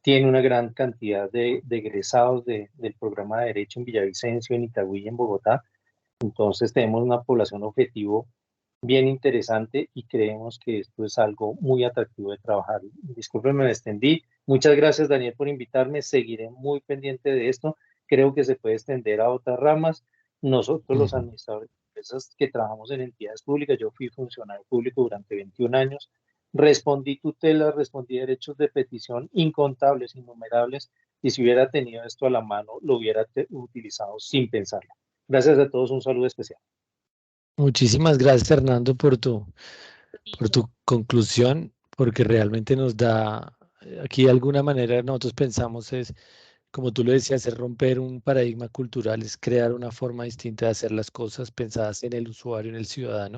tiene una gran cantidad de egresados del programa de Derecho en Villavicencio, en Itagüí y en Bogotá. Entonces tenemos una población objetivo bien interesante y creemos que esto es algo muy atractivo de trabajar. Discúlpenme, me extendí. Muchas gracias, Daniel, por invitarme. Seguiré muy pendiente de esto. Creo que se puede extender a otras ramas. Nosotros, los administradores de empresas que trabajamos en entidades públicas, yo fui funcionario público durante 21 años, respondí tutelas, respondí derechos de petición incontables, innumerables, y si hubiera tenido esto a la mano, lo hubiera utilizado sin pensarlo. Gracias a todos, un saludo especial. Muchísimas gracias, Fernando, por tu conclusión, porque realmente nos da, aquí de alguna manera nosotros pensamos es, como tú lo decías, es romper un paradigma cultural, es crear una forma distinta de hacer las cosas pensadas en el usuario, en el ciudadano,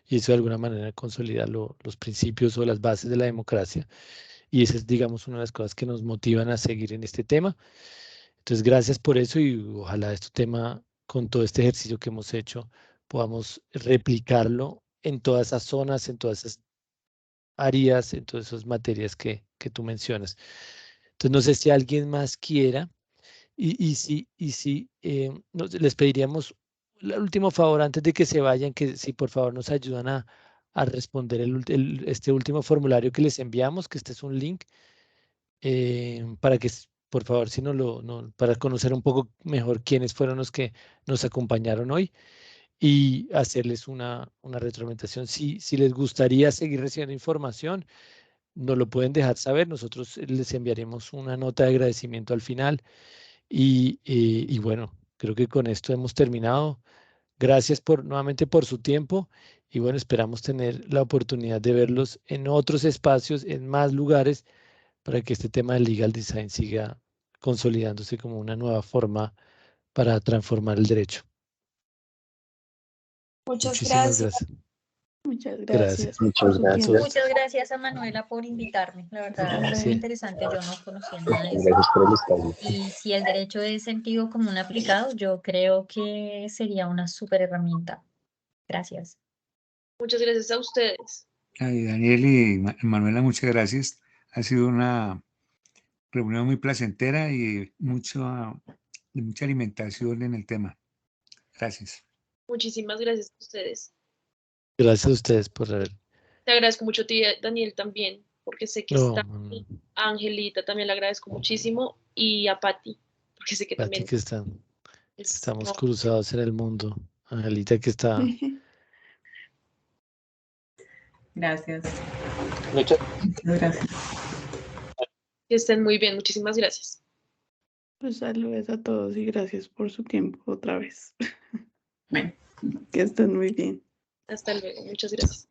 y eso de alguna manera consolida los principios o las bases de la democracia. Y esa es, digamos, una de las cosas que nos motivan a seguir en este tema. Entonces, gracias por eso y ojalá este tema, con todo este ejercicio que hemos hecho, podamos replicarlo en todas esas zonas, en todas esas áreas, en todas esas materias que tú mencionas. Entonces, no sé si alguien más quiera, les pediríamos el último favor antes de que se vayan, que si por favor nos ayudan a responder este último formulario que les enviamos, que este es un link, para que, por favor, si para conocer un poco mejor quiénes fueron los que nos acompañaron hoy y hacerles una retroalimentación. Si les gustaría seguir recibiendo información, nos lo pueden dejar saber. Nosotros les enviaremos una nota de agradecimiento al final. Y bueno, creo que con esto hemos terminado. Gracias nuevamente por su tiempo y bueno, esperamos tener la oportunidad de verlos en otros espacios, en más lugares, para que este tema del legal design siga consolidándose como una nueva forma para transformar el derecho. Muchas Muchísimas gracias. gracias. Muchas Gracias. gracias. Muchas gracias. Muchas gracias a Manuela por invitarme. La verdad, es muy Sí. interesante. Yo no conocía nada de eso. Gracias por el espacio. Y si el derecho es sentido común aplicado, yo creo que sería una súper herramienta. Gracias. Muchas gracias a ustedes. Ay, Daniel y Manuela, muchas gracias. Ha sido una reunión muy placentera y de mucha alimentación en el tema. Gracias. Muchísimas gracias a ustedes. Gracias a ustedes por haber. Te agradezco mucho a ti, Daniel, también, porque sé que No, está aquí. A Angelita también le agradezco muchísimo y a Patti, porque sé que Pati, también que estamos no, cruzados en el mundo. Angelita, que está. Gracias. Muchas Gracias. que estén muy bien. Muchísimas gracias. Pues saludos a todos y gracias por su tiempo otra vez. Bueno. Que estén muy bien. Hasta luego. Muchas gracias.